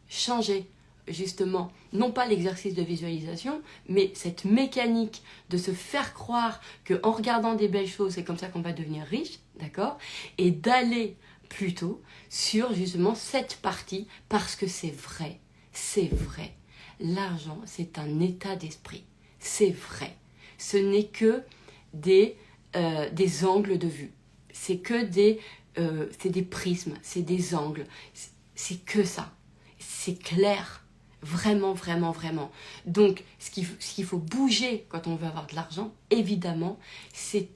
changer justement, non pas l'exercice de visualisation, mais cette mécanique de se faire croire qu'en regardant des belles choses, c'est comme ça qu'on va devenir riche, d'accord? Et d'aller plutôt sur justement cette partie, parce que c'est vrai. C'est vrai. L'argent, c'est un état d'esprit. C'est vrai. Ce n'est que des angles de vue. C'est que c'est des prismes, c'est des angles. C'est que ça. C'est clair. Vraiment, vraiment, vraiment. Donc, ce qu'il faut bouger quand on veut avoir de l'argent, évidemment, c'est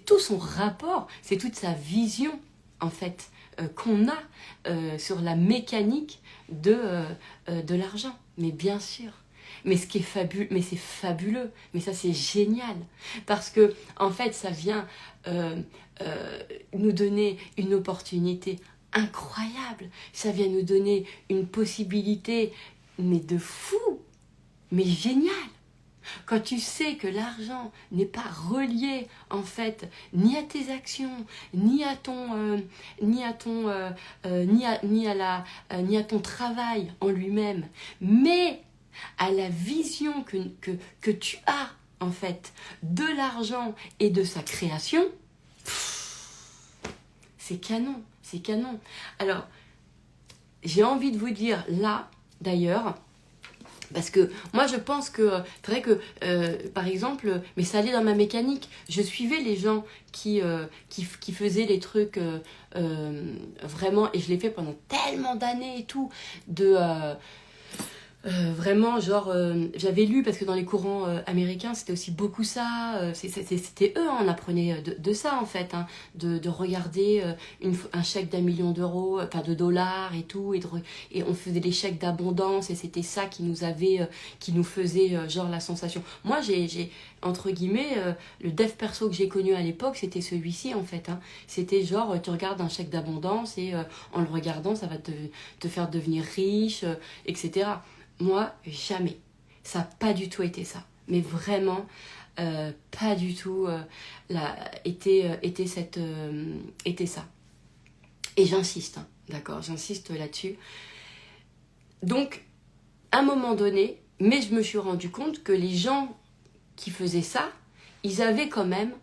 tout son rapport, c'est toute sa vision, en fait, qu'on a sur la mécanique de l'argent. Mais bien sûr. Mais ce qui est fabuleux, mais c'est fabuleux. Mais ça, c'est génial. Parce que, en fait, ça vient nous donner une opportunité incroyable. Ça vient nous donner une possibilité, mais de fou, mais génial. Quand tu sais que l'argent n'est pas relié en fait ni à tes actions, ni à ton, ni à ton travail en lui-même, mais à la vision que tu as en fait de l'argent et de sa création, c'est canon, c'est canon. Alors, j'ai envie de vous dire là, d'ailleurs, parce que moi je pense que c'est vrai que par exemple, mais ça allait dans ma mécanique, je suivais les gens qui faisaient les trucs vraiment, et je l'ai fait pendant tellement d'années et tout, vraiment, genre, j'avais lu, parce que dans les courants américains, c'était aussi beaucoup ça, c'était eux, hein, on apprenait de ça en fait, hein, de regarder un chèque d'1 million d'euros, enfin de dollars et tout, et on faisait des chèques d'abondance, et c'était ça qui nous faisait genre la sensation. Moi, entre guillemets, le dev perso que j'ai connu à l'époque, c'était celui-ci en fait, hein. C'était genre, tu regardes un chèque d'abondance, et en le regardant, ça va te faire devenir riche, etc. Moi, jamais. Ça n'a pas du tout été ça. Mais vraiment, pas du tout était ça. Et j'insiste, hein, d'accord, j'insiste là-dessus. Donc, à un moment donné, mais je me suis rendu compte que les gens qui faisaient ça, ils avaient quand même,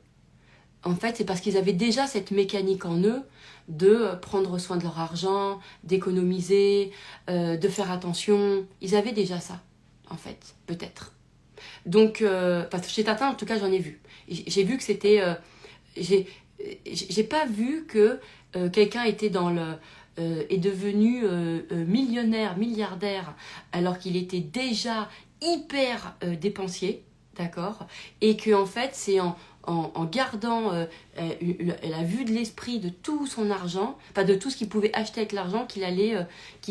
en fait, c'est parce qu'ils avaient déjà cette mécanique en eux de prendre soin de leur argent, d'économiser, de faire attention. Ils avaient déjà ça, en fait, peut-être. Donc, parce que chez Tata, en tout cas, j'en ai vu. J'ai vu que c'était... j'ai pas vu que quelqu'un était est devenu millionnaire, milliardaire, alors qu'il était déjà hyper dépensier, d'accord? Et que en fait, c'est en gardant la vue de l'esprit de tout son argent, enfin de tout ce qu'il pouvait acheter avec l'argent, qu'il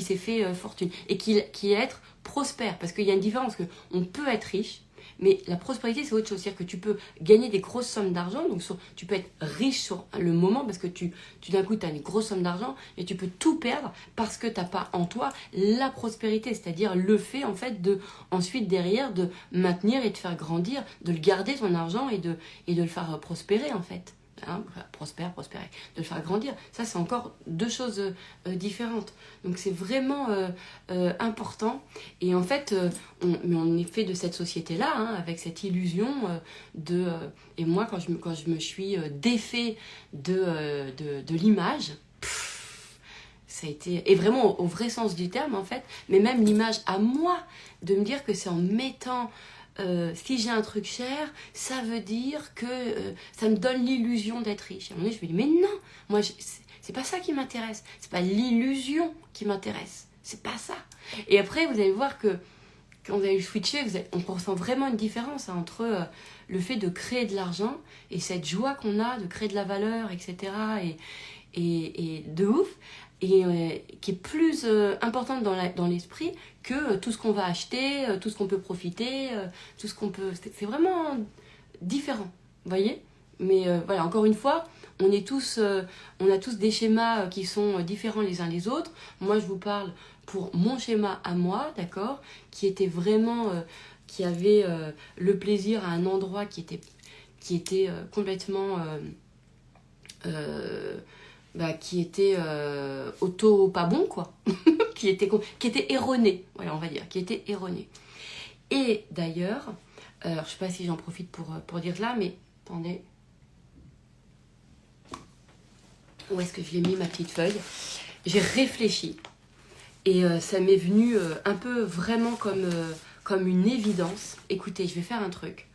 s'est fait fortune. Et qui est être prospère. Parce qu'il y a une différence, que on peut être riche, mais la prospérité, c'est autre chose. C'est-à-dire que tu peux gagner des grosses sommes d'argent, donc tu peux être riche sur le moment, parce que tu d'un coup, tu as une grosse somme d'argent, et tu peux tout perdre parce que tu n'as pas en toi la prospérité, c'est-à-dire le fait, en fait, ensuite, derrière, de maintenir et de faire grandir, de le garder, ton argent, et de le faire prospérer, en fait. Hein, prospérer, de le faire grandir. Ça, c'est encore deux choses différentes. Donc, c'est vraiment important. Et en fait, on est fait de cette société-là, hein, avec cette illusion et moi, quand je me suis défait de l'image, ça a été... Et vraiment au vrai sens du terme, en fait. Mais même l'image à moi, de me dire que c'est en mettant... si j'ai un truc cher, ça veut dire que ça me donne l'illusion d'être riche. À un moment donné, je me dis, mais non, moi, c'est pas ça qui m'intéresse. C'est pas l'illusion qui m'intéresse. C'est pas ça. Et après, vous allez voir que quand vous allez switcher, on ressent vraiment une différence, hein, entre le fait de créer de l'argent et cette joie qu'on a de créer de la valeur, etc. Et de ouf. Et qui est plus importante dans l'esprit que tout ce qu'on va acheter, tout ce qu'on peut profiter, tout ce qu'on peut... C'est vraiment différent, vous voyez? Mais voilà, encore une fois, on a tous des schémas qui sont différents les uns les autres. Moi, je vous parle pour mon schéma à moi, d'accord? Qui était vraiment... qui avait le plaisir à un endroit qui était complètement... qui était auto pas bon, quoi. qui était erroné, voilà, on va dire, qui était erroné. Et d'ailleurs, je sais pas si j'en profite pour dire là, mais attendez, où est-ce que je l'ai mis, ma petite feuille? J'ai réfléchi, et ça m'est venu un peu vraiment comme une évidence. Écoutez, je vais faire un truc,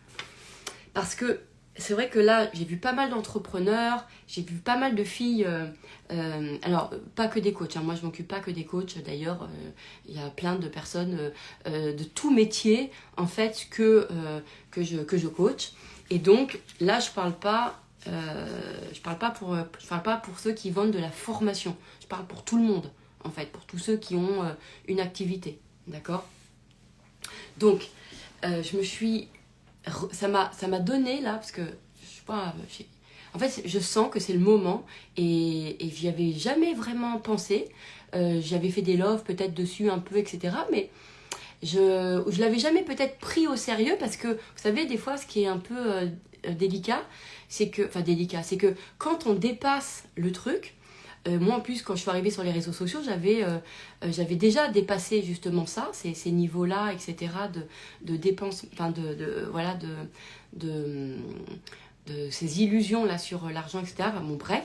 parce que c'est vrai que là, j'ai vu pas mal d'entrepreneurs, j'ai vu pas mal de filles, alors pas que des coachs, hein, moi je m'occupe pas que des coachs, d'ailleurs, il y a plein de personnes de tout métier, en fait, que je coach. Et donc, là, je parle pas pour ceux qui vendent de la formation, je parle pour tout le monde, en fait, pour tous ceux qui ont une activité, d'accord? Donc, ça m'a donné là, parce que je sais pas, en fait, je sens que c'est le moment et j'y avais jamais vraiment pensé. J'avais fait des loves peut-être dessus un peu, etc. Mais je l'avais jamais peut-être pris au sérieux parce que, vous savez, des fois, ce qui est un peu délicat, c'est que quand on dépasse le truc, moi en plus quand je suis arrivée sur les réseaux sociaux, j'avais déjà dépassé justement ça, ces niveaux-là, etc. de dépenses, enfin voilà, de ces illusions là sur l'argent, etc. Enfin, bon bref.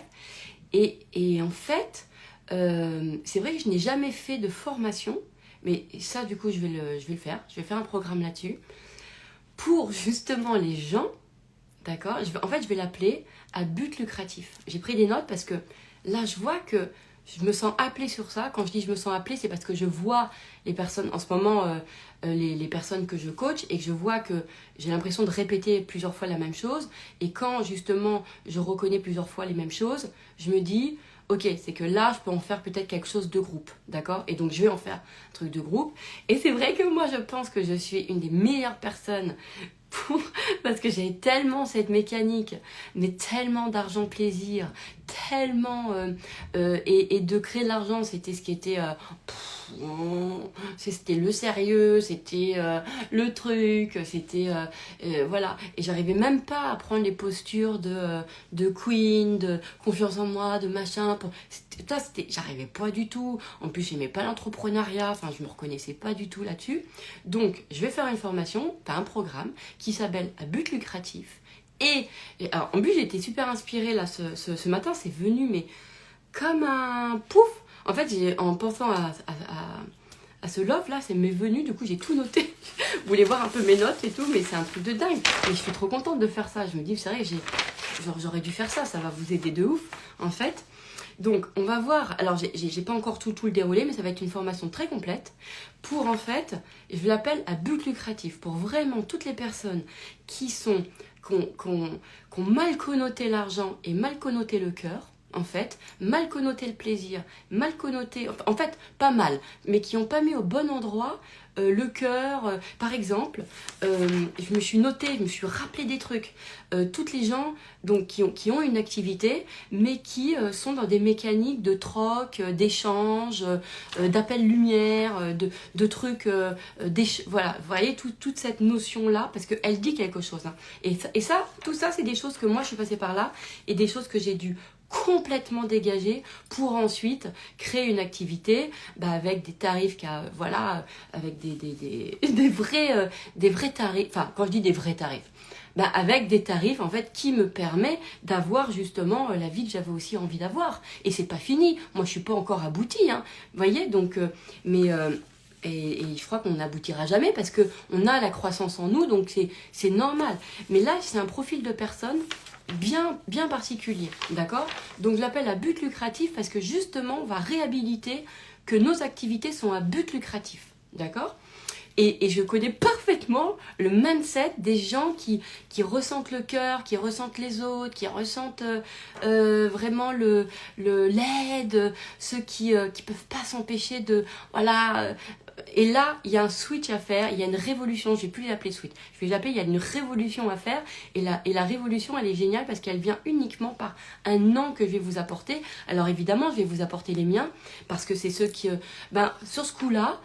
Et en fait, c'est vrai que je n'ai jamais fait de formation, mais ça du coup je vais le faire. Je vais faire un programme là-dessus pour justement les gens, d'accord. En fait je vais l'appeler à but lucratif. J'ai pris des notes parce que là je vois que je me sens appelée sur ça. Quand je dis je me sens appelée, c'est parce que je vois les personnes, en ce moment, les personnes que je coach, et que je vois que j'ai l'impression de répéter plusieurs fois la même chose. Et quand justement je reconnais plusieurs fois les mêmes choses, je me dis, ok, c'est que là je peux en faire peut-être quelque chose de groupe, d'accord. Et donc je vais en faire un truc de groupe. Et c'est vrai que moi je pense que je suis une des meilleures personnes parce que j'ai tellement cette mécanique, mais tellement d'argent plaisir, tellement et de créer de l'argent, c'était ce qui était c'était le sérieux, c'était le truc, c'était voilà. Et j'arrivais même pas à prendre les postures de queen, de confiance en moi, de machin. J'arrivais pas du tout. En plus j'aimais pas l'entrepreneuriat, enfin je me reconnaissais pas du tout là-dessus. Donc je vais faire une formation, pas un programme, qui s'appelle à but lucratif. Et alors, en plus, j'ai été super inspirée là ce matin, c'est venu, mais comme un pouf. En fait, en pensant à ce love là, c'est m'est venu, du coup, j'ai tout noté. Vous voulez voir un peu mes notes et tout, mais c'est un truc de dingue. Et je suis trop contente de faire ça. Je me dis, c'est vrai, j'aurais dû faire ça, ça va vous aider de ouf, en fait. Donc, on va voir. Alors, j'ai pas encore tout le déroulé, mais ça va être une formation très complète pour, en fait, je l'appelle à but lucratif, pour vraiment toutes les personnes qui ont mal connoté l'argent et mal connoté le cœur, en fait, mal connoté le plaisir, mal connoté, en fait, pas mal, mais qui n'ont pas mis au bon endroit le cœur. Par exemple, je me suis rappelé des trucs. Toutes les gens donc, qui ont une activité, mais qui sont dans des mécaniques de troc, d'échange, d'appel lumière, de trucs, voilà, vous voyez, toute cette notion-là, parce qu'elle dit quelque chose. Hein. Et ça, tout ça, c'est des choses que moi, je suis passée par là, et des choses que j'ai dû complètement dégagé pour ensuite créer une activité avec des tarifs voilà, avec des vrais tarifs, enfin quand je dis des vrais tarifs, avec des tarifs en fait qui me permet d'avoir justement la vie que j'avais aussi envie d'avoir. Et c'est pas fini, moi je suis pas encore aboutie, hein, vous voyez, donc et je crois qu'on n'aboutira jamais parce qu'on a la croissance en nous, donc c'est normal. Mais là, c'est un profil de personne bien particulier, d'accord. Donc je l'appelle à but lucratif parce que justement, on va réhabiliter que nos activités sont à but lucratif, d'accord. Et je connais parfaitement le mindset des gens qui ressentent le cœur, qui ressentent les autres, qui ressentent vraiment l'aide, ceux qui peuvent pas s'empêcher de... Voilà. Et là, il y a un switch à faire, il y a une révolution, je ne vais plus l'appeler switch, je vais l'appeler, il y a une révolution à faire, et la révolution, elle est géniale parce qu'elle vient uniquement par un nom que je vais vous apporter. Alors évidemment, je vais vous apporter les miens, parce que c'est ceux qui, sur ce coup-là,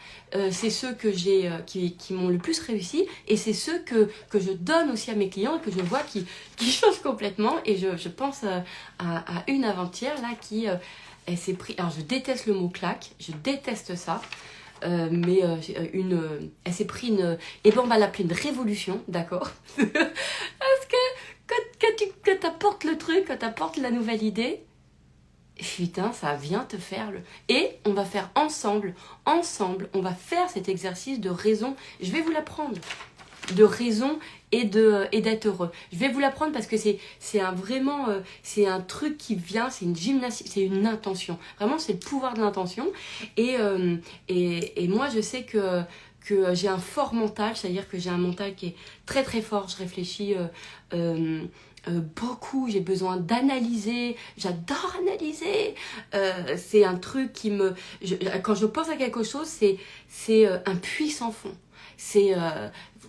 c'est ceux que j'ai, qui m'ont le plus réussi, et c'est ceux que je donne aussi à mes clients, et que je vois qui changent complètement, et je pense à une avant-hier, là, elle s'est pris, alors je déteste le mot claque, je déteste ça, mais elle s'est pris et ben on va l'appeler une révolution, d'accord. Parce que quand t'apportes le truc, quand t'apportes la nouvelle idée, putain, ça vient te faire et on va faire ensemble, on va faire cet exercice de raison. Je vais vous l'apprendre, de raison et d'être heureux. Je vais vous l'apprendre parce que c'est un truc qui vient, c'est une gymnastique, c'est une intention. Vraiment, c'est le pouvoir de l'intention. Et moi, je sais que j'ai un fort mental, c'est-à-dire que j'ai un mental qui est très très fort. Je réfléchis beaucoup, j'ai besoin d'analyser, j'adore analyser, c'est un truc quand je pense à quelque chose, c'est un puits sans fond. C'est,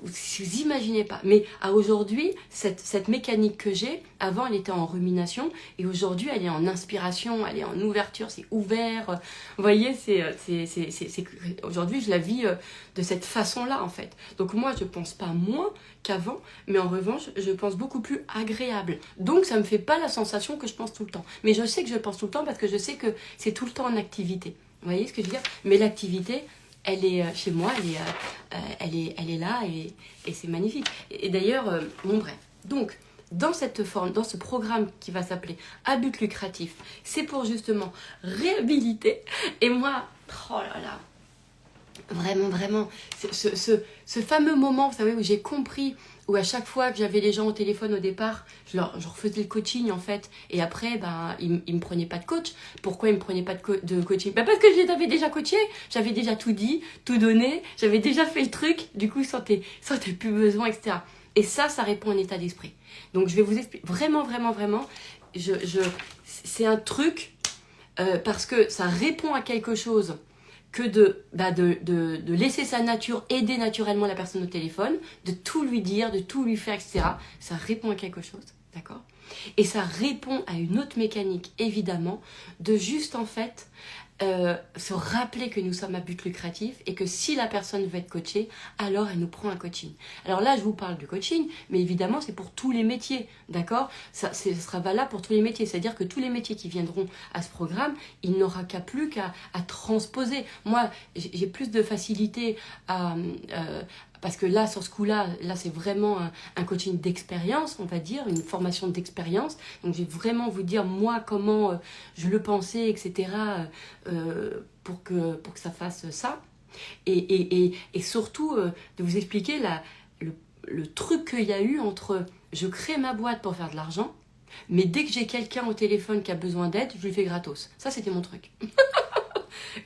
vous imaginez pas. Mais à aujourd'hui, cette mécanique que j'ai, avant elle était en rumination, et aujourd'hui elle est en inspiration, elle est en ouverture, c'est ouvert. Vous voyez, aujourd'hui je la vis de cette façon-là en fait. Donc moi je pense pas moins qu'avant, mais en revanche je pense beaucoup plus agréable. Donc ça me fait pas la sensation que je pense tout le temps. Mais je sais que je pense tout le temps parce que je sais que c'est tout le temps en activité. Vous voyez ce que je veux dire? Mais l'activité, elle est chez moi, elle est là et c'est magnifique. Et d'ailleurs, bon bref. Donc, dans cette forme, dans ce programme qui va s'appeler à but lucratif, c'est pour justement réhabiliter. Et moi, oh là là, vraiment, ce fameux moment, vous savez, où j'ai compris, où à chaque fois que j'avais les gens au téléphone au départ, je refaisais le coaching en fait, et après, ben, ils me prenaient pas de coach. Pourquoi ils me prenaient pas de coaching? Ben, parce que je les avais déjà coachés, j'avais déjà tout dit, tout donné, j'avais déjà fait le truc, du coup, ils sentaient plus besoin, etc. Et ça répond à un état d'esprit. Donc, je vais vous expliquer, vraiment, c'est un truc, parce que ça répond à quelque chose que de laisser sa nature aider naturellement la personne au téléphone, de tout lui dire, de tout lui faire, etc. Ça répond à quelque chose, d'accord? Et ça répond à une autre mécanique, évidemment, de juste en fait se rappeler que nous sommes à but lucratif et que si la personne veut être coachée, alors elle nous prend un coaching. Alors là, je vous parle du coaching, mais évidemment, c'est pour tous les métiers, d'accord? Ça sera valable pour tous les métiers, c'est-à-dire que tous les métiers qui viendront à ce programme, il n'aura plus qu'à transposer. Moi, j'ai plus de facilité à... parce que là, sur ce coup-là, là, c'est vraiment un coaching d'expérience, on va dire, une formation d'expérience. Donc, je vais vraiment vous dire, moi, comment je le pensais, etc., pour que ça fasse ça. Et surtout, de vous expliquer le truc qu'il y a eu entre je crée ma boîte pour faire de l'argent, mais dès que j'ai quelqu'un au téléphone qui a besoin d'aide, je lui fais gratos. Ça, c'était mon truc.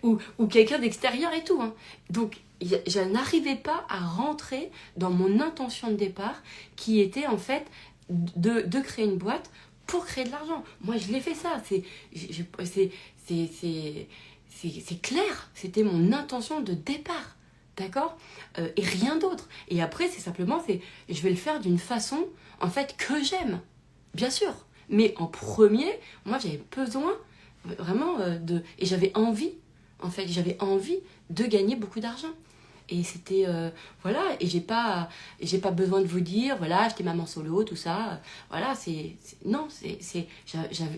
ou quelqu'un d'extérieur et tout. Hein. Donc, je n'arrivais pas à rentrer dans mon intention de départ qui était en fait de créer une boîte pour créer de l'argent. Moi, je l'ai fait ça. C'est clair. C'était mon intention de départ. D'accord, et rien d'autre. Et après, je vais le faire d'une façon, en fait, que j'aime. Bien sûr. Mais en premier, moi, j'avais besoin vraiment et j'avais envie, en fait, de gagner beaucoup d'argent. Et c'était, voilà, et j'ai pas besoin de vous dire, voilà, j'étais maman solo, tout ça. Voilà,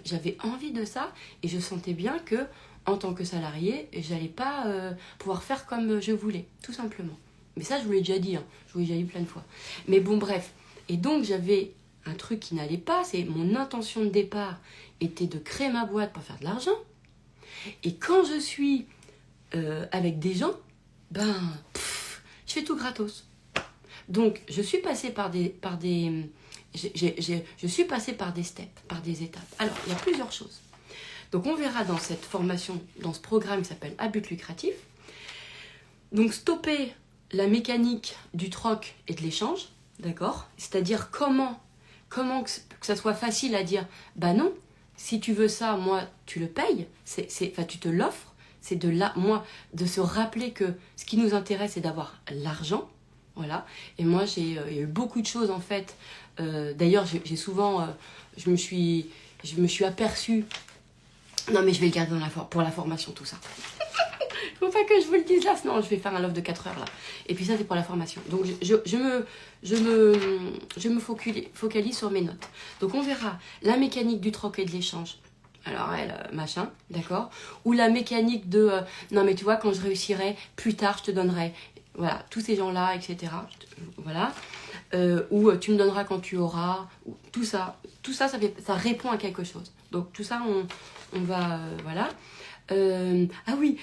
j'avais envie de ça et je sentais bien que, en tant que salarié, j'allais pas pouvoir faire comme je voulais, tout simplement. Mais ça, je vous l'ai déjà dit, hein, je vous l'ai déjà dit plein de fois. Mais bon, bref. Et donc, j'avais un truc qui n'allait pas, c'est mon intention de départ était de créer ma boîte pour faire de l'argent. Et quand je suis avec des gens, je fais tout gratos. Donc, je suis passée je suis passée par des steps, par des étapes. Alors, il y a plusieurs choses. Donc, on verra dans cette formation, dans ce programme qui s'appelle à but lucratif. Donc, stopper la mécanique du troc et de l'échange, d'accord? C'est-à-dire comment que ça soit facile à dire, bah non, si tu veux ça, moi, tu le payes, tu te l'offres. C'est de se rappeler que ce qui nous intéresse, c'est d'avoir l'argent. Voilà. Et moi, il y a eu beaucoup de choses, en fait. D'ailleurs, j'ai souvent... je me suis aperçue... Non, mais je vais le garder pour la formation, tout ça. Faut pas que je vous le dise là, sinon je vais faire un live de 4 heures, là. Et puis ça, c'est pour la formation. Donc, je me focalise sur mes notes. Donc, on verra la mécanique du troc et de l'échange. Alors machin, d'accord? Ou la mécanique de non mais tu vois, quand je réussirai, plus tard je te donnerai. Voilà, tous ces gens-là, etc. Voilà. Ou tu me donneras quand tu auras. Tout ça, ça répond à quelque chose. Donc tout ça, on va... voilà. Ah oui,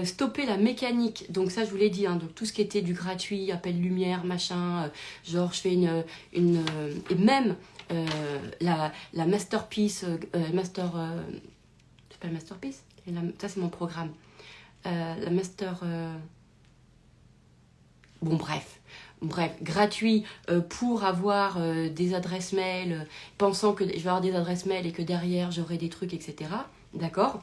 stopper la mécanique. Donc ça, je vous l'ai dit, hein, donc tout ce qui était du gratuit, appel lumière, machin, genre je fais et même... la masterpiece, c'est pas le masterpiece, ça c'est mon programme. La master, bon bref, gratuit pour avoir des adresses mail, pensant que je vais avoir des adresses mail et que derrière j'aurai des trucs, etc. D'accord.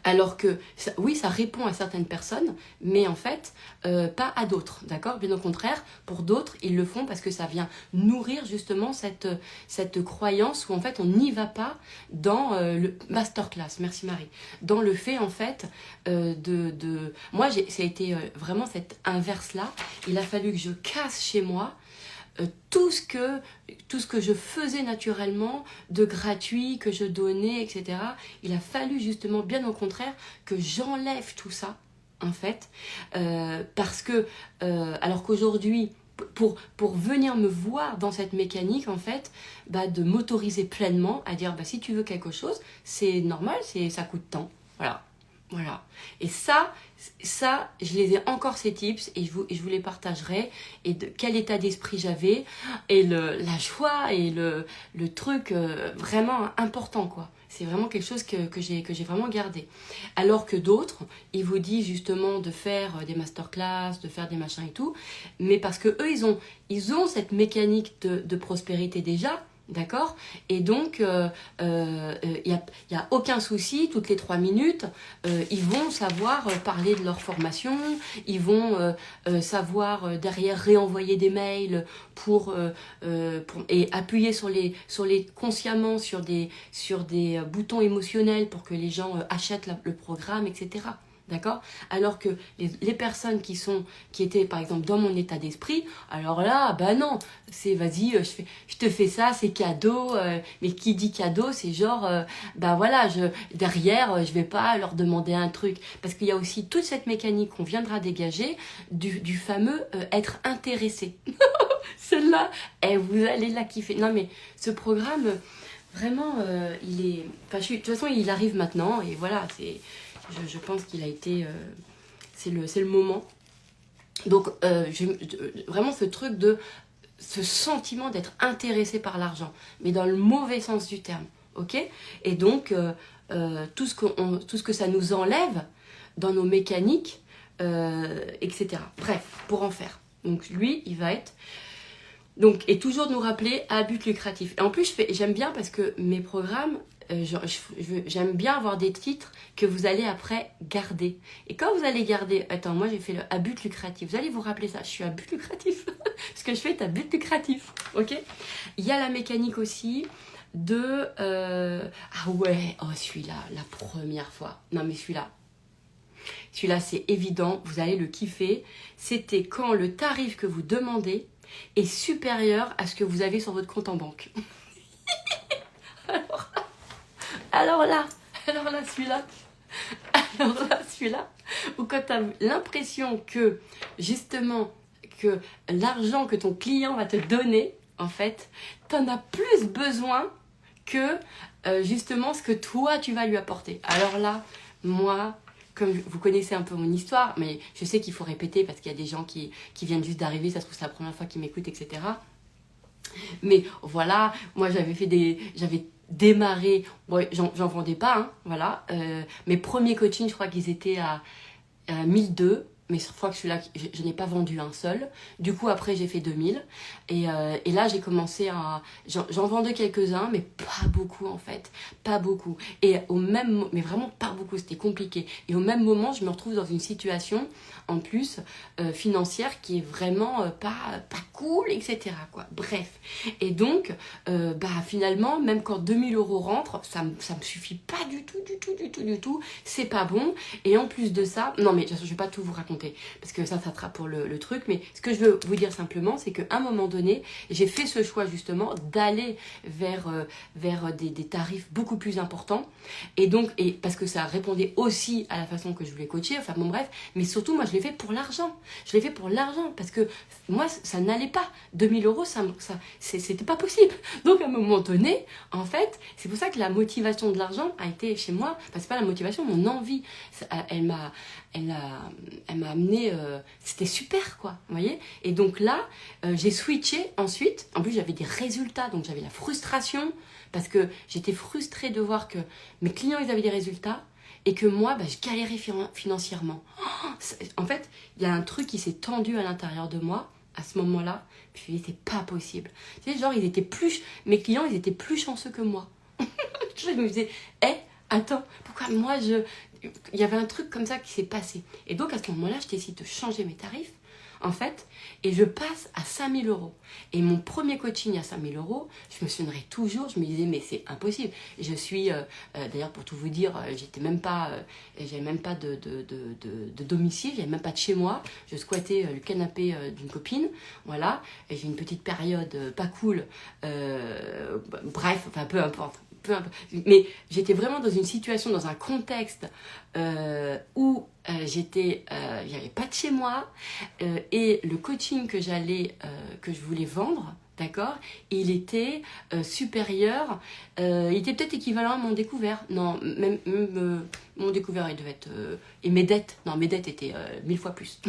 Alors que, oui, ça répond à certaines personnes, mais en fait, pas à d'autres, d'accord? Bien au contraire, pour d'autres, ils le font parce que ça vient nourrir justement cette croyance où en fait, on n'y va pas dans le masterclass, merci Marie, dans le fait en fait moi, ça a été vraiment cette inverse-là. Il a fallu que je casse chez moi tout ce que je faisais naturellement, de gratuit, que je donnais, etc. Il a fallu justement, bien au contraire, que j'enlève tout ça, en fait, parce que, alors qu'aujourd'hui, pour venir me voir dans cette mécanique, en fait, de m'autoriser pleinement à dire, si tu veux quelque chose, c'est normal, ça coûte tant, voilà. Voilà. Et ça, je les ai encore ces tips et je vous les partagerai. Et de quel état d'esprit j'avais et la joie et le truc vraiment important, quoi. C'est vraiment quelque chose que j'ai vraiment gardé. Alors que d'autres, ils vous disent justement de faire des masterclass, de faire des machins et tout. Mais parce que eux, ils ont cette mécanique de prospérité déjà. D'accord? Et donc, y a aucun souci, toutes les 3 minutes, ils vont savoir parler de leur formation, ils vont savoir derrière réenvoyer des mails et appuyer consciemment sur des boutons émotionnels pour que les gens achètent le programme, etc. D'accord? Alors que les personnes qui étaient par exemple dans mon état d'esprit, alors là, non, c'est vas-y, je te fais ça, c'est cadeau, mais qui dit cadeau, c'est genre, voilà, derrière, je vais pas leur demander un truc. Parce qu'il y a aussi toute cette mécanique qu'on viendra dégager du fameux être intéressé. Celle-là, vous allez la kiffer. Non mais ce programme, vraiment, il est... Enfin, de toute façon, il arrive maintenant, et voilà, je pense qu'il a été... c'est le moment. Donc, vraiment ce truc ce sentiment d'être intéressé par l'argent, mais dans le mauvais sens du terme, ok? Et donc, tout ce que ça nous enlève dans nos mécaniques, etc. Bref, pour en faire. Donc, lui, il va être... Donc, et toujours nous rappeler à but lucratif. Et en plus, j'aime bien parce que mes programmes... j'aime bien avoir des titres que vous allez après garder. Et quand vous allez garder... Attends, moi j'ai fait le à but lucratif. Vous allez vous rappeler ça, je suis à but lucratif. Ce que je fais est à but lucratif. Ok? Il y a la mécanique aussi de... Ah ouais, oh celui-là, la première fois. Non mais celui-là c'est évident, vous allez le kiffer. C'était quand le tarif que vous demandez est supérieur à ce que vous avez sur votre compte en banque. Alors là, celui-là, où quand tu as l'impression que, justement, que l'argent que ton client va te donner, en fait, tu en as plus besoin que, justement, ce que toi, tu vas lui apporter. Alors là, moi, comme vous connaissez un peu mon histoire, mais je sais qu'il faut répéter parce qu'il y a des gens qui viennent juste d'arriver, ça se trouve c'est la première fois qu'ils m'écoutent, etc. Mais voilà, moi j'avais démarré, bon, j'en vendais pas, hein, voilà. Mes premiers coachings, je crois qu'ils étaient à 1002, mais je crois que celui-là, je n'ai pas vendu un seul. Du coup, après, j'ai fait 2000. Et là, j'ai commencé à... J'en vendais quelques-uns, mais pas beaucoup, en fait. Pas beaucoup. Mais vraiment pas beaucoup, c'était compliqué. Et au même moment, je me retrouve dans une situation, en plus, financière, qui est vraiment pas cool, etc., quoi. Bref. Et donc, finalement, même quand 2000 € rentrent, ça me suffit pas du tout. C'est pas bon. Et en plus de ça... Non, mais de toute façon, je vais pas tout vous raconter. Parce que ça sera pour le truc, mais ce que je veux vous dire simplement, c'est qu'à un moment donné, j'ai fait ce choix justement d'aller vers des tarifs beaucoup plus importants, et parce que ça répondait aussi à la façon que je voulais coacher, enfin bon bref, mais surtout moi je l'ai fait pour l'argent, parce que moi ça n'allait pas, 2000 €, c'était pas possible. Donc à un moment donné, en fait, c'est pour ça que la motivation de l'argent a été chez moi, enfin c'est pas la motivation, mon envie, elle m'a amené, c'était super quoi, vous voyez. Et donc là, j'ai switché ensuite, en plus j'avais des résultats, donc j'avais la frustration, parce que j'étais frustrée de voir que mes clients ils avaient des résultats, et que moi, je galérais financièrement. En fait, il y a un truc qui s'est tendu à l'intérieur de moi, à ce moment-là, puis c'était pas possible. Tu sais, genre, mes clients, ils étaient plus chanceux que moi. Je me disais, attends, pourquoi moi je... Il y avait un truc comme ça qui s'est passé. Et donc à ce moment-là, je décide de changer mes tarifs, en fait, et je passe à 5 000 euros. Et mon premier coaching à 5 000 euros, je me souviendrai toujours, je me disais, mais c'est impossible. Je suis, d'ailleurs, pour tout vous dire, j'avais même pas de domicile, j'avais même pas de chez moi. Je squattais le canapé d'une copine, voilà. Et j'ai une petite période pas cool, bref, enfin peu importe. Mais j'étais vraiment dans une situation, dans un contexte où il n'y avait pas de chez moi et le coaching que je voulais vendre, d'accord, il était supérieur, il était peut-être équivalent à mon découvert. Non, même mon découvert, il devait être... et mes dettes étaient 1000 fois plus.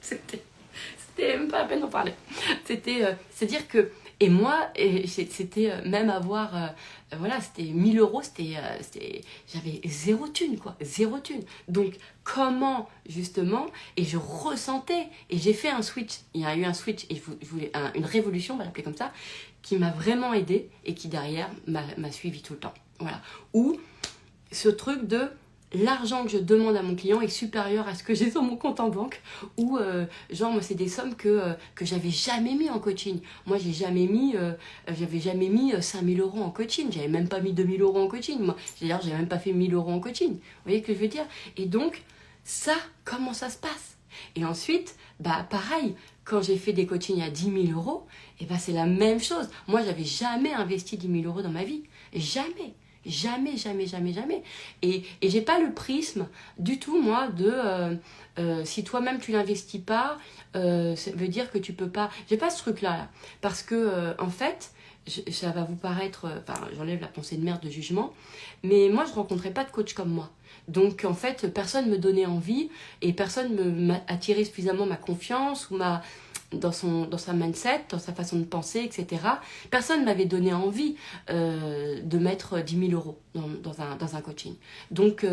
C'était même pas la peine d'en parler. C'est-à-dire que... Et moi, c'était même avoir... voilà, c'était 1000 euros, j'avais zéro thune, quoi. Zéro thune. Donc, comment, justement... Et je ressentais... Et j'ai fait un switch. Il y a eu un switch, et je voulais une révolution, on va l'appeler comme ça, qui m'a vraiment aidée et qui, derrière, m'a suivi tout le temps. Voilà. Ou ce truc de... L'argent que je demande à mon client est supérieur à ce que j'ai sur mon compte en banque. Ou, genre, moi, c'est des sommes que j'avais jamais mis en coaching. Moi, j'avais jamais mis 5 000 euros en coaching. J'avais même pas mis 2 000 euros en coaching. Moi, d'ailleurs, j'avais même pas fait 1 000 euros en coaching. Vous voyez ce que je veux dire? Et donc, ça, comment ça se passe? Et ensuite, bah, pareil, quand j'ai fait des coachings à 10 000 euros, et bah, c'est la même chose. Moi, j'avais jamais investi 10 000 euros dans ma vie. Jamais. Jamais, jamais, jamais, jamais. Et j'ai pas le prisme du tout, moi, de si toi-même tu l'investis pas, ça veut dire que tu peux pas. J'ai pas ce truc-là, là. Parce que, en fait, ça va vous paraître. Enfin, j'enlève la pensée de merde de jugement, mais moi, je rencontrais pas de coach comme moi. Donc, en fait, personne me donnait envie et personne m'a attiré suffisamment ma confiance ou dans sa mindset, dans sa façon de penser, etc. Personne ne m'avait donné envie de mettre 10 000 euros dans un coaching. Donc,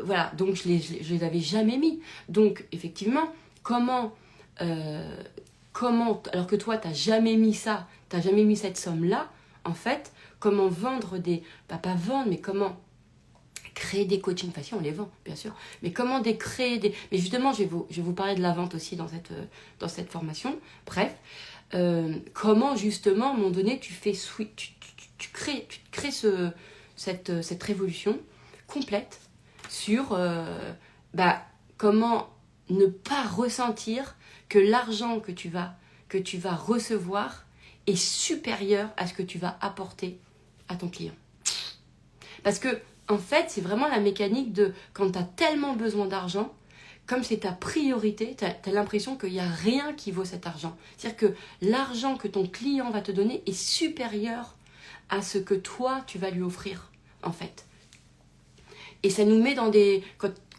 voilà, donc je les avais jamais mis. Donc, effectivement, comment, alors que toi, tu n'as jamais mis ça, tu n'as jamais mis cette somme-là, en fait, comment vendre pas vendre, mais comment créer des coachings, enfin si on les vend bien sûr, mais comment créer des... Mais justement je vais vous parler de la vente aussi dans cette formation, bref, comment justement à un moment donné tu crées cette révolution complète sur comment ne pas ressentir que l'argent que tu vas recevoir est supérieur à ce que tu vas apporter à ton client. Parce que en fait, c'est vraiment la mécanique de quand tu as tellement besoin d'argent, comme c'est ta priorité, tu as l'impression qu'il n'y a rien qui vaut cet argent. C'est-à-dire que l'argent que ton client va te donner est supérieur à ce que toi, tu vas lui offrir, en fait. Et ça nous met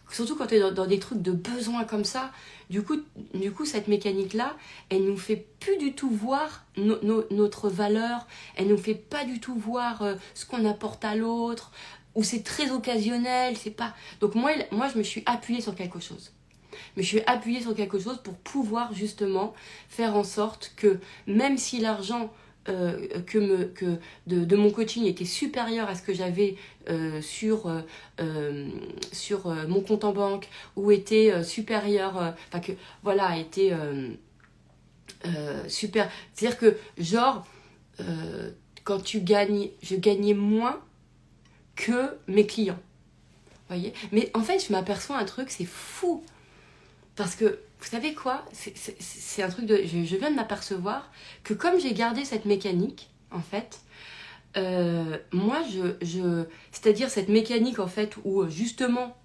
surtout quand tu es dans des trucs de besoin comme ça, du coup, cette mécanique-là, elle nous fait plus du tout voir notre valeur, elle nous fait pas du tout voir ce qu'on apporte à l'autre, ou c'est très occasionnel, c'est pas... Donc moi, je me suis appuyée sur quelque chose. Mais je suis appuyée sur quelque chose pour pouvoir justement faire en sorte que même si l'argent de mon coaching était supérieur à ce que j'avais sur mon compte en banque, ou était supérieur, était super. C'est-à-dire que genre, quand je gagnais moins que mes clients. Voyez ? Mais en fait, je m'aperçois un truc, c'est fou. Parce que, vous savez quoi ? C'est un truc de... Je viens de m'apercevoir que comme j'ai gardé cette mécanique, en fait, moi, c'est-à-dire cette mécanique, en fait, où justement,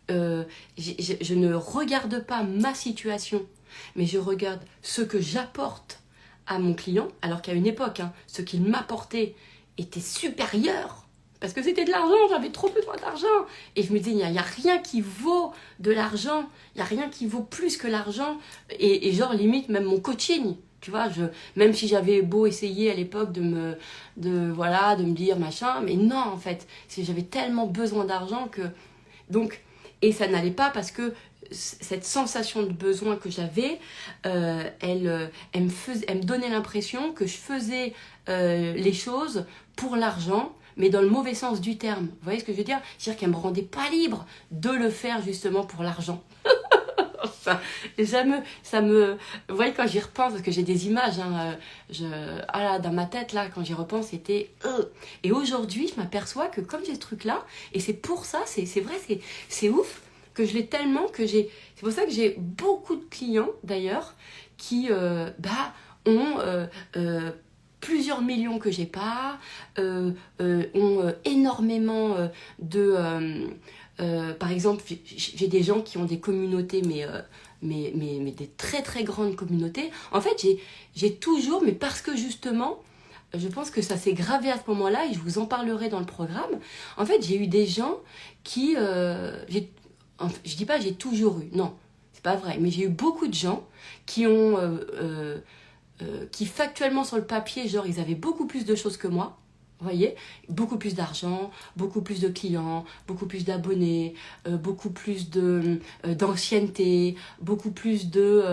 je ne regarde pas ma situation, mais je regarde ce que j'apporte à mon client, alors qu'à une époque, ce qu'il m'apportait était supérieur. Parce que c'était de l'argent, j'avais trop besoin d'argent. Et je me disais, il n'y a rien qui vaut de l'argent, il n'y a rien qui vaut plus que l'argent. Et genre, limite, même mon coaching, tu vois, même si j'avais beau essayer à l'époque de me dire machin, mais non, en fait, j'avais tellement besoin d'argent que... Donc, et ça n'allait pas parce que cette sensation de besoin que j'avais, elle me donnait l'impression que je faisais les choses pour l'argent, mais dans le mauvais sens du terme. Vous voyez ce que je veux dire? C'est-à-dire qu'elle ne me rendait pas libre de le faire justement pour l'argent. Vous voyez, quand j'y repense, parce que j'ai des images, hein, dans ma tête, là, quand j'y repense, c'était... Et aujourd'hui, je m'aperçois que comme j'ai ce truc-là, et c'est pour ça, c'est vrai, c'est ouf, que je l'ai tellement, c'est pour ça que j'ai beaucoup de clients, d'ailleurs, qui ont plusieurs millions que j'ai pas, ont énormément par exemple, j'ai des gens qui ont des communautés, mais des très très grandes communautés. En fait, j'ai toujours, mais parce que justement, je pense que ça s'est gravé à ce moment-là, et je vous en parlerai dans le programme. En fait, j'ai eu des gens qui... je dis pas j'ai toujours eu, non, c'est pas vrai, mais j'ai eu beaucoup de gens qui ont... qui factuellement sur le papier, genre, ils avaient beaucoup plus de choses que moi. Vous voyez, beaucoup plus d'argent, beaucoup plus de clients, beaucoup plus d'abonnés, beaucoup plus d'ancienneté, beaucoup plus de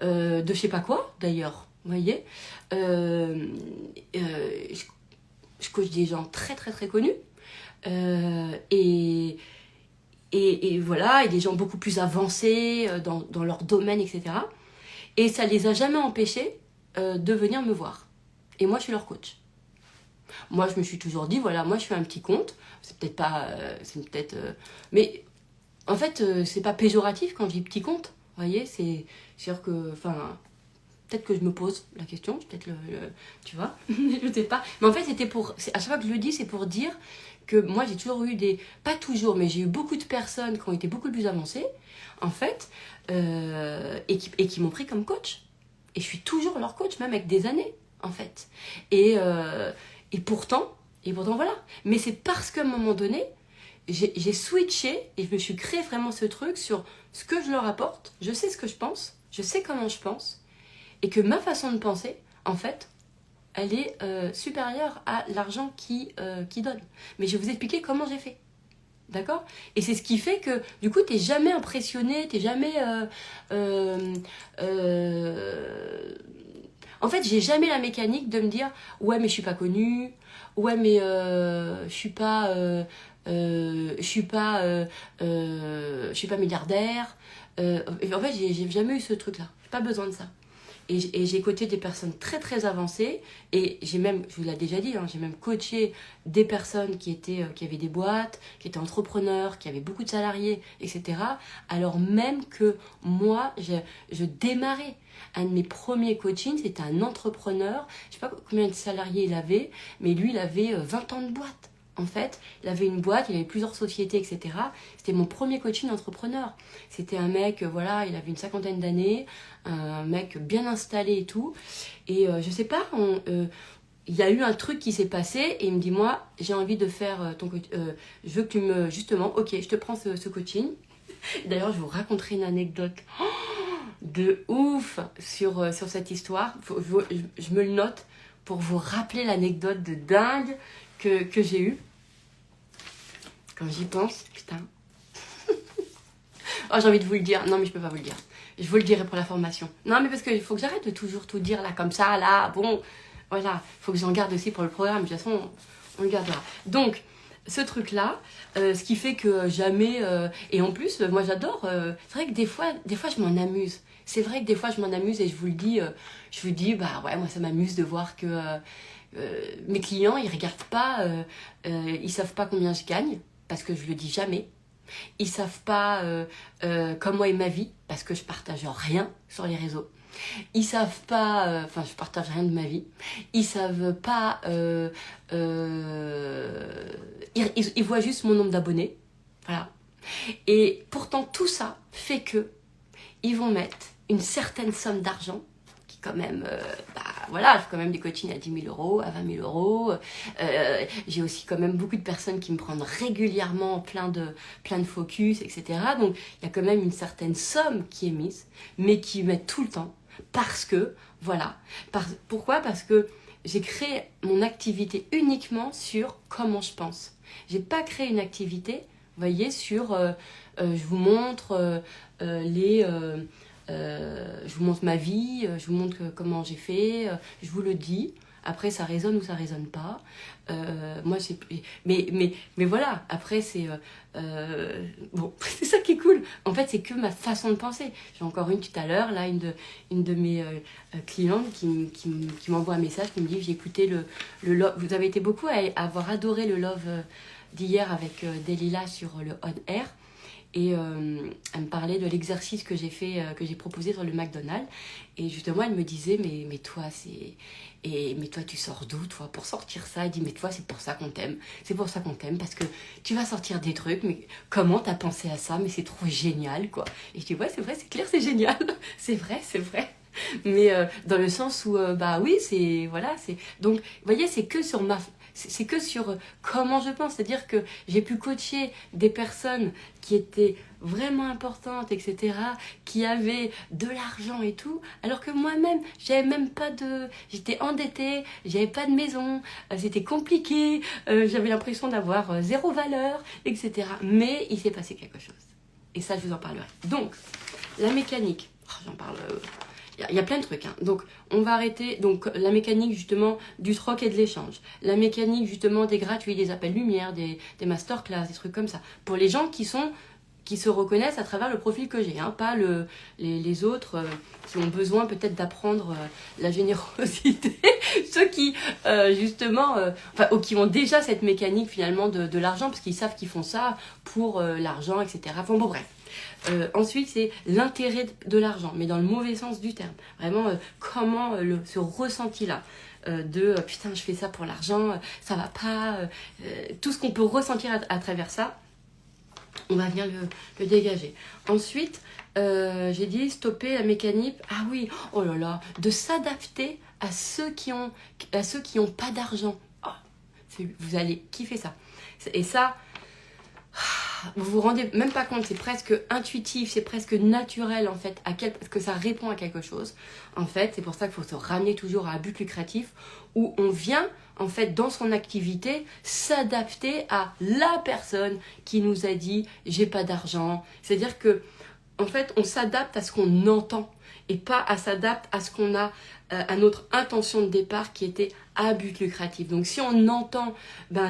je sais pas quoi d'ailleurs. Vous voyez, je coach des gens très très très connus et voilà, et des gens beaucoup plus avancés dans leur domaine, etc. Et ça les a jamais empêchés de venir me voir. Et moi, je suis leur coach. Moi, je me suis toujours dit, voilà, moi, je fais un petit compte. C'est peut-être pas... mais en fait, c'est pas péjoratif quand je dis petit compte. Vous voyez, c'est sûr que... Enfin, peut-être que je me pose la question. Peut-être tu vois, je sais pas. Mais en fait, c'était pour... À chaque fois que je le dis, c'est pour dire que moi, j'ai toujours eu des... Pas toujours, mais j'ai eu beaucoup de personnes qui ont été beaucoup plus avancées, en fait, et qui m'ont pris comme coach. Et je suis toujours leur coach, même avec des années, en fait. Et pourtant, voilà. Mais c'est parce qu'à un moment donné, j'ai switché et je me suis créé vraiment ce truc sur ce que je leur apporte. Je sais ce que je pense, je sais comment je pense. Et que ma façon de penser, en fait, elle est supérieure à l'argent qui donne. Mais je vais vous expliquer comment j'ai fait. D'accord? Et c'est ce qui fait que, du coup, t'es jamais impressionné, t'es jamais... En fait, j'ai jamais la mécanique de me dire « Ouais, mais je suis pas connue. Ouais, mais je suis pas... je suis pas milliardaire. En fait, j'ai jamais eu ce truc-là. J'ai pas besoin de ça. Et j'ai coaché des personnes très très avancées. Et j'ai même, je vous l'ai déjà dit, hein, j'ai même coaché des personnes qui avaient des boîtes, qui étaient entrepreneurs, qui avaient beaucoup de salariés, etc. Alors même que moi, je démarrais. Un de mes premiers coachings, c'était un entrepreneur. Je sais pas combien de salariés il avait, mais lui, il avait 20 ans de boîte. En fait, il avait une boîte, il avait plusieurs sociétés, etc. C'était mon premier coaching entrepreneur. C'était un mec, voilà, il avait une 50aine d'années, un mec bien installé et tout. Et je sais pas, il y a eu un truc qui s'est passé et il me dit, moi, j'ai envie de faire ton coaching. Je veux que tu me... Justement, ok, je te prends ce coaching. D'ailleurs, je vous raconterai une anecdote de ouf sur cette histoire. Je me le note pour vous rappeler l'anecdote de dingue que j'ai eue. Quand j'y pense, putain. Oh, j'ai envie de vous le dire. Non, mais je peux pas vous le dire. Je vous le dirai pour la formation. Non, mais parce qu'il faut que j'arrête de toujours tout dire là, comme ça, là. Bon, voilà. Il faut que j'en garde aussi pour le programme. De toute façon, on le gardera. Donc, ce truc-là, ce qui fait que jamais... et en plus, moi, j'adore... c'est vrai que des fois, je m'en amuse. C'est vrai que des fois, je m'en amuse et je vous le dis. Bah ouais, moi, ça m'amuse de voir que... mes clients, ils regardent pas, ils savent pas combien je gagne, parce que je le dis jamais. Ils savent pas comment est ma vie, parce que je partage rien sur les réseaux. Ils savent pas, je partage rien de ma vie. Ils savent pas, ils voient juste mon nombre d'abonnés, voilà. Et pourtant tout ça fait que ils vont mettre une certaine somme d'argent quand même, voilà, j'ai quand même des coachings à 10 000 euros, à 20 000 euros. J'ai aussi quand même beaucoup de personnes qui me prennent régulièrement plein de focus, etc. Donc, il y a quand même une certaine somme qui est mise, mais qui met tout le temps. Parce que, voilà. Pourquoi? Parce que j'ai créé mon activité uniquement sur comment je pense. J'ai pas créé une activité, vous voyez, sur... je vous montre je vous montre ma vie, je vous montre comment j'ai fait, je vous le dis Après, ça résonne ou ça résonne pas. Moi, mais voilà, après, c'est... bon, c'est ça qui est cool. En fait, c'est que ma façon de penser. J'ai encore une tout à l'heure, là, une de mes clientes qui m'envoie un message, qui me dit, j'ai écouté le Love... Vous avez été beaucoup à avoir adoré le Love d'hier avec Delila sur le On Air. Et elle me parlait de l'exercice que j'ai fait, que j'ai proposé sur le McDonald's. Et justement, elle me disait, mais toi, mais toi, tu sors d'où, toi, pour sortir ça? Elle dit, mais toi, c'est pour ça qu'on t'aime. C'est pour ça qu'on t'aime, parce que tu vas sortir des trucs, mais comment t'as pensé à ça? Mais c'est trop génial, quoi. Et je dis, ouais, c'est vrai, c'est clair, c'est génial. C'est vrai, c'est vrai. Mais dans le sens où, bah oui, c'est... Voilà, c'est... Donc, vous voyez, c'est que sur comment je pense. C'est-à-dire que j'ai pu coacher des personnes qui étaient vraiment importantes, etc., qui avaient de l'argent et tout, alors que moi-même, j'avais même pas de... J'étais endettée, j'avais pas de maison, c'était compliqué, j'avais l'impression d'avoir zéro valeur, etc. Mais il s'est passé quelque chose. Et ça, je vous en parlerai. Donc, la mécanique, j'en parle... Il y a plein de trucs. Hein. Donc, on va arrêter. Donc, la mécanique, justement, du troc et de l'échange. La mécanique, justement, des gratuits, des appels lumière, des masterclass, des trucs comme ça. Pour les gens qui se reconnaissent à travers le profil que j'ai. Hein, pas les autres qui ont besoin peut-être d'apprendre la générosité. Ceux qui, justement, ou qui ont déjà cette mécanique, finalement, de l'argent, parce qu'ils savent qu'ils font ça pour l'argent, etc. Enfin, bon, bref. Ensuite, c'est l'intérêt de l'argent, mais dans le mauvais sens du terme. Vraiment, comment ce ressenti-là putain, je fais ça pour l'argent, ça va pas. Tout ce qu'on peut ressentir à travers ça, on va venir le dégager. Ensuite, j'ai dit stopper la mécanique. Ah oui, oh là là, de s'adapter à ceux qui ont pas d'argent. Oh, vous allez kiffer ça. Et ça. Vous vous rendez même pas compte, c'est presque intuitif, c'est presque naturel en fait, parce que ça répond à quelque chose. En fait, c'est pour ça qu'il faut se ramener toujours à un but lucratif où on vient en fait dans son activité s'adapter à la personne qui nous a dit j'ai pas d'argent. C'est-à-dire que en fait, on s'adapte à ce qu'on entend et pas à s'adapter à ce qu'on a, à notre intention de départ qui était à but lucratif. Donc si on entend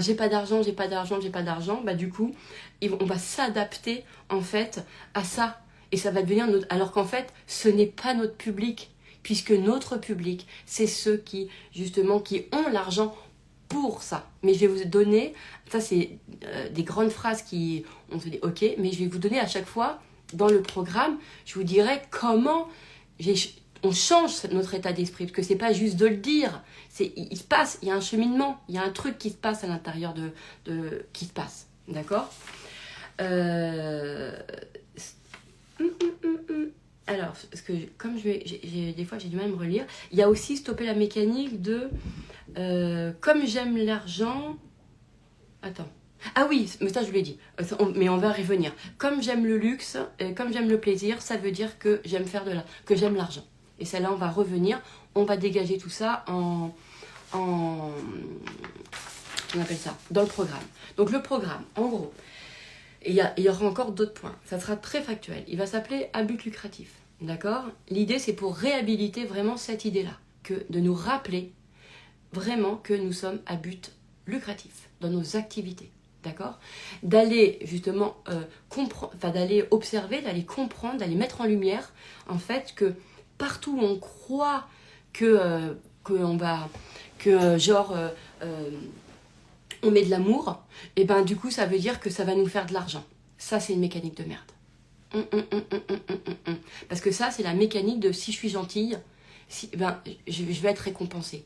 j'ai pas d'argent, j'ai pas d'argent, j'ai pas d'argent, du coup on va s'adapter en fait à ça et ça va devenir notre... Alors qu'en fait ce n'est pas notre public, puisque notre public c'est ceux qui justement qui ont l'argent pour ça. Mais je vais vous donner, ça c'est des grandes phrases qui on se dit ok, mais je vais vous donner à chaque fois dans le programme, je vous dirai comment on change notre état d'esprit, parce que c'est pas juste de le dire, il se passe, il y a un cheminement, il y a un truc qui se passe à l'intérieur qui se passe, d'accord? Alors, parce que comme des fois j'ai du mal à me relire, il y a aussi stopper la mécanique de comme j'aime l'argent. Attends. Ah oui, mais ça je vous l'ai dit, mais on va y revenir. Comme j'aime le luxe, comme j'aime le plaisir, ça veut dire que que j'aime l'argent. Et celle-là, on va revenir, on va dégager tout ça on appelle ça, dans le programme. Donc le programme, en gros, il y aura encore d'autres points. Ça sera très factuel. Il va s'appeler à but lucratif. D'accord? L'idée, c'est pour réhabiliter vraiment cette idée-là, de nous rappeler vraiment que nous sommes à but lucratif dans nos activités. D'accord? D'aller justement d'aller observer, d'aller comprendre, d'aller mettre en lumière en fait que partout où on croit on met de l'amour, et du coup ça veut dire que ça va nous faire de l'argent. Ça c'est une mécanique de merde. Parce que ça c'est la mécanique de si je suis gentille, je vais être récompensée.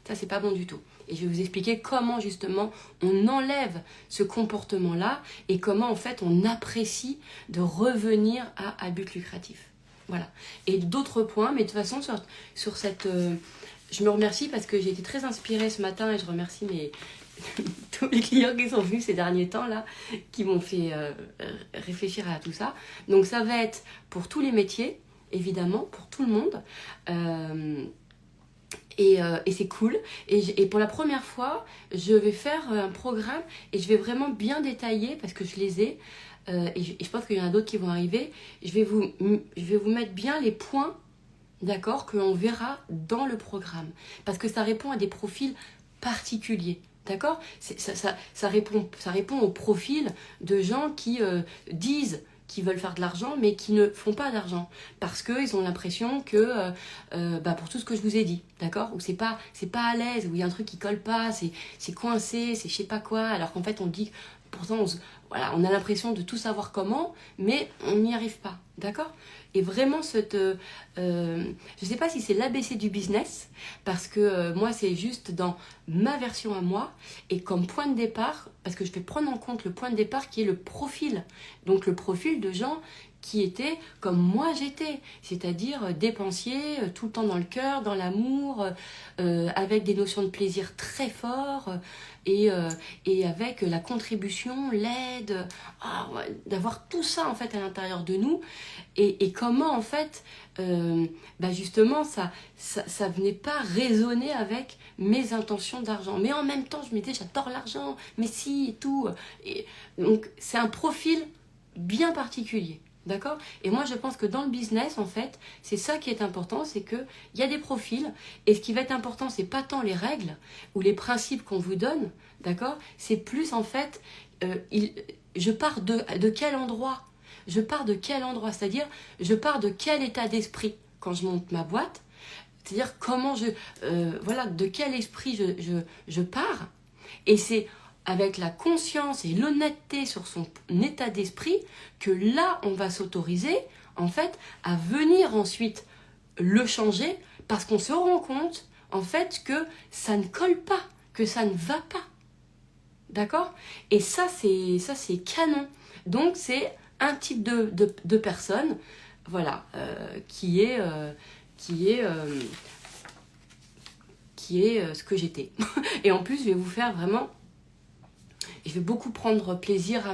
Ça c'est pas bon du tout. Et je vais vous expliquer comment justement on enlève ce comportement-là et comment en fait on apprécie de revenir à but lucratif. Voilà. Et d'autres points, mais de toute façon sur cette... je me remercie parce que j'ai été très inspirée ce matin et je remercie tous les clients qui sont venus ces derniers temps là, qui m'ont fait réfléchir à tout ça. Donc ça va être pour tous les métiers, évidemment, pour tout le monde. Et c'est cool. Et pour la première fois, je vais faire un programme et je vais vraiment bien détailler parce que je les ai. Et je pense qu'il y en a d'autres qui vont arriver. Je vais vous mettre bien les points d'accord, que l'on verra dans le programme. Parce que ça répond à des profils particuliers. D'accord, ça répond au profil de gens qui disent qu'ils veulent faire de l'argent, mais qui ne font pas d'argent. Parce qu'ils ont l'impression que, pour tout ce que je vous ai dit, d'accord, où c'est pas à l'aise, où il y a un truc qui colle pas, c'est coincé, c'est je sais pas quoi, alors qu'en fait on dit, pourtant on a l'impression de tout savoir comment, mais on n'y arrive pas, d'accord. Et vraiment, je sais pas si c'est l'ABC du business, parce que moi, c'est juste dans ma version à moi, et comme point de départ, parce que je vais prendre en compte le point de départ qui est le profil. Donc le profil de gens qui étaient comme moi j'étais, c'est-à-dire dépensiers, tout le temps dans le cœur, dans l'amour, avec des notions de plaisir très forts, et avec la contribution, l'aide, d'avoir tout ça en fait à l'intérieur de nous, et comment en fait justement ça venait pas résonner avec mes intentions d'argent, mais en même temps je me disais j'adore l'argent, mais si et tout, et donc c'est un profil bien particulier. D'accord? Et moi, je pense que dans le business, en fait, c'est ça qui est important, c'est qu'il y a des profils, et ce qui va être important, c'est pas tant les règles ou les principes qu'on vous donne, d'accord? C'est plus, en fait, je pars de quel endroit? Je pars de quel endroit? C'est-à-dire, je pars de quel état d'esprit quand je monte ma boîte? C'est-à-dire, comment de quel esprit je pars? Et c'est avec la conscience et l'honnêteté sur son état d'esprit que là, on va s'autoriser, en fait, à venir ensuite le changer, parce qu'on se rend compte, en fait, que ça ne colle pas, que ça ne va pas. D'accord? Et ça, c'est canon. Donc, c'est un type de personne, voilà, qui est ce que j'étais. Et en plus, je vais vous faire vraiment... Je vais beaucoup prendre plaisir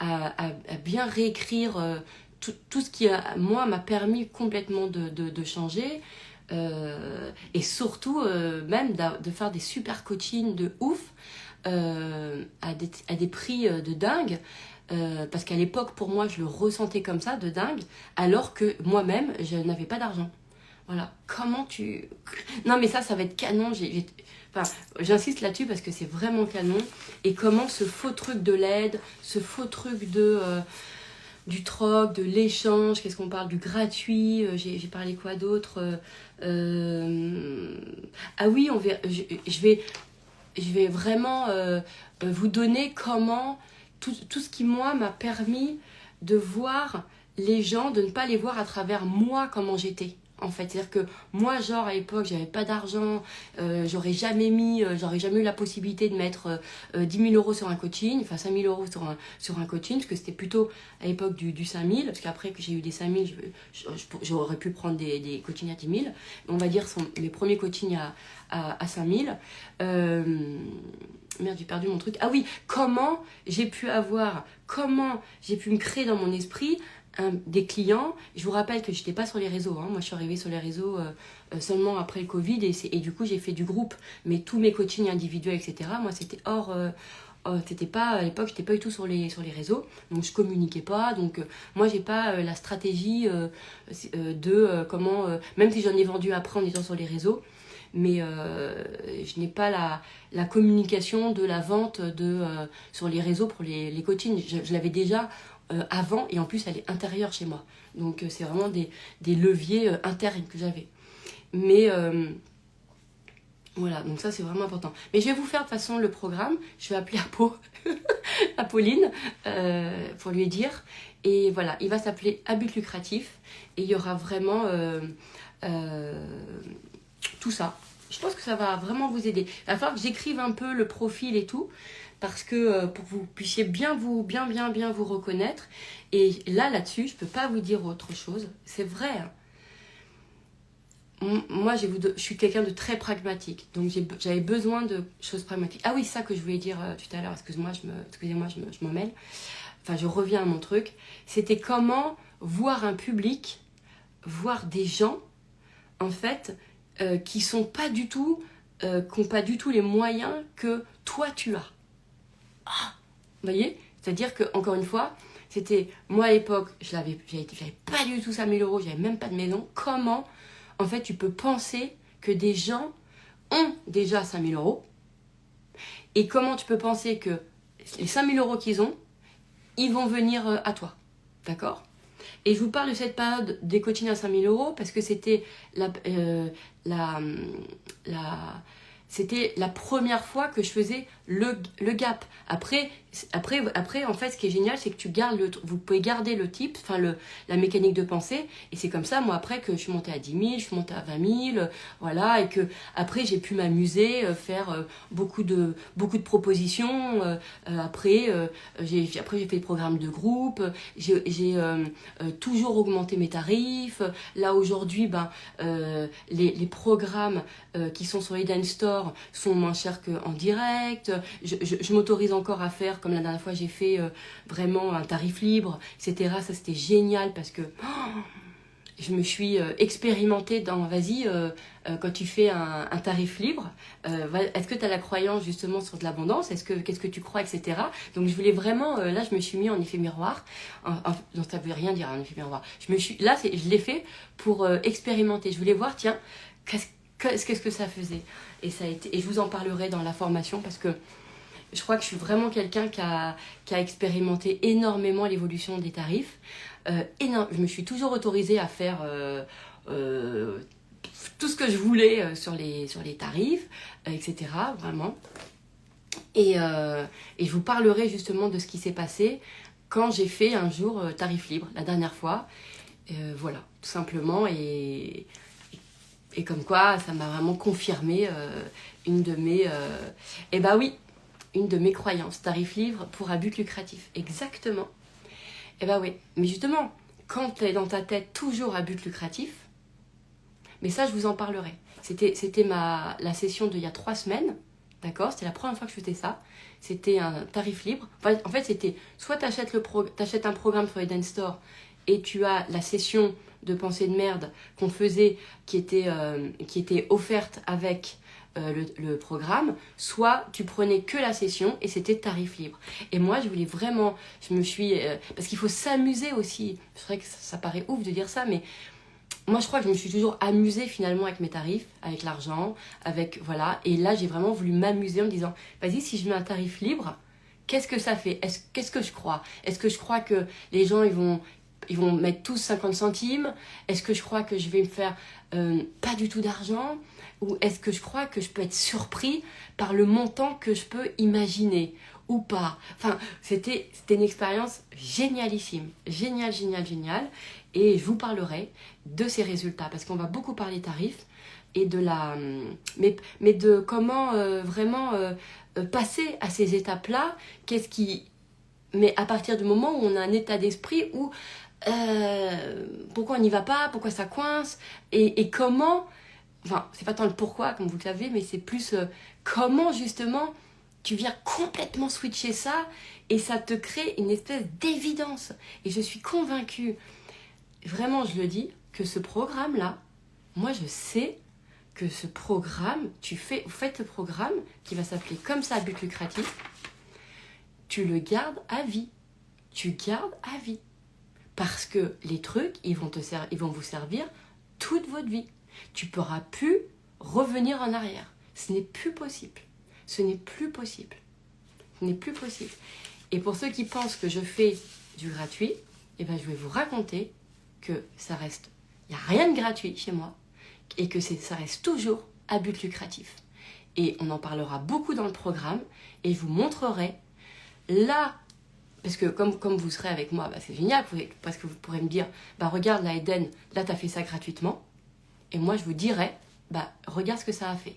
à bien réécrire tout ce qui, moi, m'a permis complètement de changer. Et surtout, même de faire des super coachings de ouf à des prix de dingue. Parce qu'à l'époque, pour moi, je le ressentais comme ça, de dingue, alors que moi-même, je n'avais pas d'argent. Voilà. Comment tu... Non, mais ça va être canon. J'insiste là-dessus parce que c'est vraiment canon. Et comment ce faux truc de l'aide, ce faux truc du troc, de l'échange, qu'est-ce qu'on parle, du gratuit, j'ai parlé quoi d'autre, ah oui, je vais vraiment vous donner comment tout ce qui, moi, m'a permis de voir les gens, de ne pas les voir à travers moi, comment j'étais. En fait, c'est-à-dire que moi, genre à l'époque, j'avais pas d'argent, j'aurais jamais eu la possibilité de mettre 10 000 € sur un coaching, enfin 5 000 € sur un coaching, parce que c'était plutôt à l'époque du 5 000, parce qu'après que j'ai eu des 5 000, j'aurais pu prendre des coachings à 10 000, on va dire mes premiers coachings à 5 000. Merde, j'ai perdu mon truc. Ah oui, comment j'ai pu me créer dans mon esprit des clients. Je vous rappelle que je n'étais pas sur les réseaux, hein. Moi je suis arrivée sur les réseaux seulement après le Covid, et du coup j'ai fait du groupe, mais tous mes coachings individuels, etc., moi c'était c'était pas, à l'époque j'étais pas du tout sur les réseaux, donc je communiquais pas, donc moi j'ai pas la stratégie comment, même si j'en ai vendu après en étant sur les réseaux, mais je n'ai pas la communication de la vente sur les réseaux pour les coachings. Je l'avais déjà avant, et en plus elle est intérieure chez moi, donc c'est vraiment des leviers internes que j'avais, mais voilà, donc ça c'est vraiment important. Mais je vais vous faire de toute façon le programme, je vais appeler Apolline pour lui dire, et voilà, il va s'appeler À but lucratif, et il y aura vraiment tout ça. Je pense que ça va vraiment vous aider. Il va falloir que j'écrive un peu le profil et tout, parce que pour que vous puissiez bien vous reconnaître. Et là-dessus, je peux pas vous dire autre chose. C'est vrai. Hein. Moi, je suis quelqu'un de très pragmatique. Donc, j'avais besoin de choses pragmatiques. Ah oui, ça que je voulais dire tout à l'heure. Excusez-moi, je m'en mêle. Enfin, je reviens à mon truc. C'était comment voir un public, voir des gens, en fait, qui sont pas du tout, qui n'ont pas du tout les moyens que toi tu as. Ah, vous voyez? C'est-à-dire que, encore une fois, C'était, moi à l'époque, j'avais pas du tout 5 000 euros, j'avais même pas de maison. Comment, en fait, tu peux penser que des gens ont déjà 5 000 euros et comment tu peux penser que les 5 000 euros qu'ils ont, ils vont venir à toi. D'accord ? Et je vous parle de cette période des coachings à 5 000 euros parce que c'était c'était la première fois que je faisais le gap. Après, en fait, ce qui est génial, c'est que vous pouvez garder le type, enfin la mécanique de pensée. Et c'est comme ça, moi, après, que je suis montée à 10 000, je suis montée à 20 000, voilà. Et que après, j'ai pu m'amuser, faire beaucoup de propositions. Après, j'ai fait des programmes de groupe. J'ai toujours augmenté mes tarifs. Là, aujourd'hui, les programmes qui sont sur Eden Store sont moins chers qu'en direct. Je m'autorise encore à faire, comme la dernière fois j'ai fait vraiment un tarif libre, etc. Ça c'était génial parce que je me suis expérimentée dans, vas-y, quand tu fais un tarif libre, est-ce que tu as la croyance justement sur de l'abondance, qu'est-ce que tu crois, etc. Donc je voulais vraiment, là je me suis mis en effet miroir, non ça veut rien dire un effet miroir, je l'ai fait pour expérimenter, je voulais voir, tiens, qu'est-ce que ça faisait, et je vous en parlerai dans la formation parce que je crois que je suis vraiment quelqu'un qui a expérimenté énormément l'évolution des tarifs. Je me suis toujours autorisée à faire tout ce que je voulais sur les tarifs, etc. Vraiment. Et je vous parlerai justement de ce qui s'est passé quand j'ai fait un jour tarif libre, la dernière fois. Voilà, tout simplement. Et comme quoi, ça m'a vraiment confirmé une de mes... une de mes croyances, tarif libre pour un but lucratif. Exactement. Oui. Mais justement, quand tu es dans ta tête toujours à but lucratif, mais ça, je vous en parlerai. C'était la session d'il y a 3 semaines, d'accord ? C'était la première fois que je faisais ça. C'était un tarif libre. En fait, c'était soit tu achètes un programme sur Eden Store et tu as la session de pensée de merde qu'on faisait qui était offerte avec le programme, soit tu prenais que la session et c'était tarif libre. Et moi, je voulais vraiment, parce qu'il faut s'amuser aussi. C'est vrai que ça paraît ouf de dire ça, mais moi, je crois que je me suis toujours amusée finalement avec mes tarifs, avec l'argent, voilà. Et là, j'ai vraiment voulu m'amuser en me disant, vas-y, si je mets un tarif libre, qu'est-ce que ça fait ? Qu'est-ce que je crois ? Est-ce que je crois que les gens, ils vont mettre tous 50 centimes ? Est-ce que je crois que je vais me faire pas du tout d'argent ? Ou est-ce que je crois que je peux être surpris par le montant que je peux imaginer ou pas ? Enfin, c'était une expérience génialissime. Génial. Et je vous parlerai de ces résultats parce qu'on va beaucoup parler tarifs et de mais de comment vraiment passer à ces étapes-là. Mais à partir du moment où on a un état d'esprit où pourquoi on n'y va pas, pourquoi ça coince et comment... Enfin, c'est pas tant le pourquoi, comme vous le savez, mais c'est plus comment, justement, tu viens complètement switcher ça et ça te crée une espèce d'évidence. Et je suis convaincue, vraiment, je le dis, que ce programme-là, moi, je sais que ce programme, vous faites le programme qui va s'appeler comme ça, but lucratif, tu le gardes à vie. Tu gardes à vie. Parce que les trucs, ils vont vous servir toute votre vie. Tu ne pourras plus revenir en arrière. Ce n'est plus possible. Ce n'est plus possible. Et pour ceux qui pensent que je fais du gratuit, je vais vous raconter que ça reste... Il n'y a rien de gratuit chez moi et que ça reste toujours à but lucratif. Et on en parlera beaucoup dans le programme et je vous montrerai là... Parce que comme vous serez avec moi, c'est génial parce que vous pourrez me dire, regarde la Eden, là tu as fait ça gratuitement. Et moi, je vous dirai, regarde ce que ça a fait.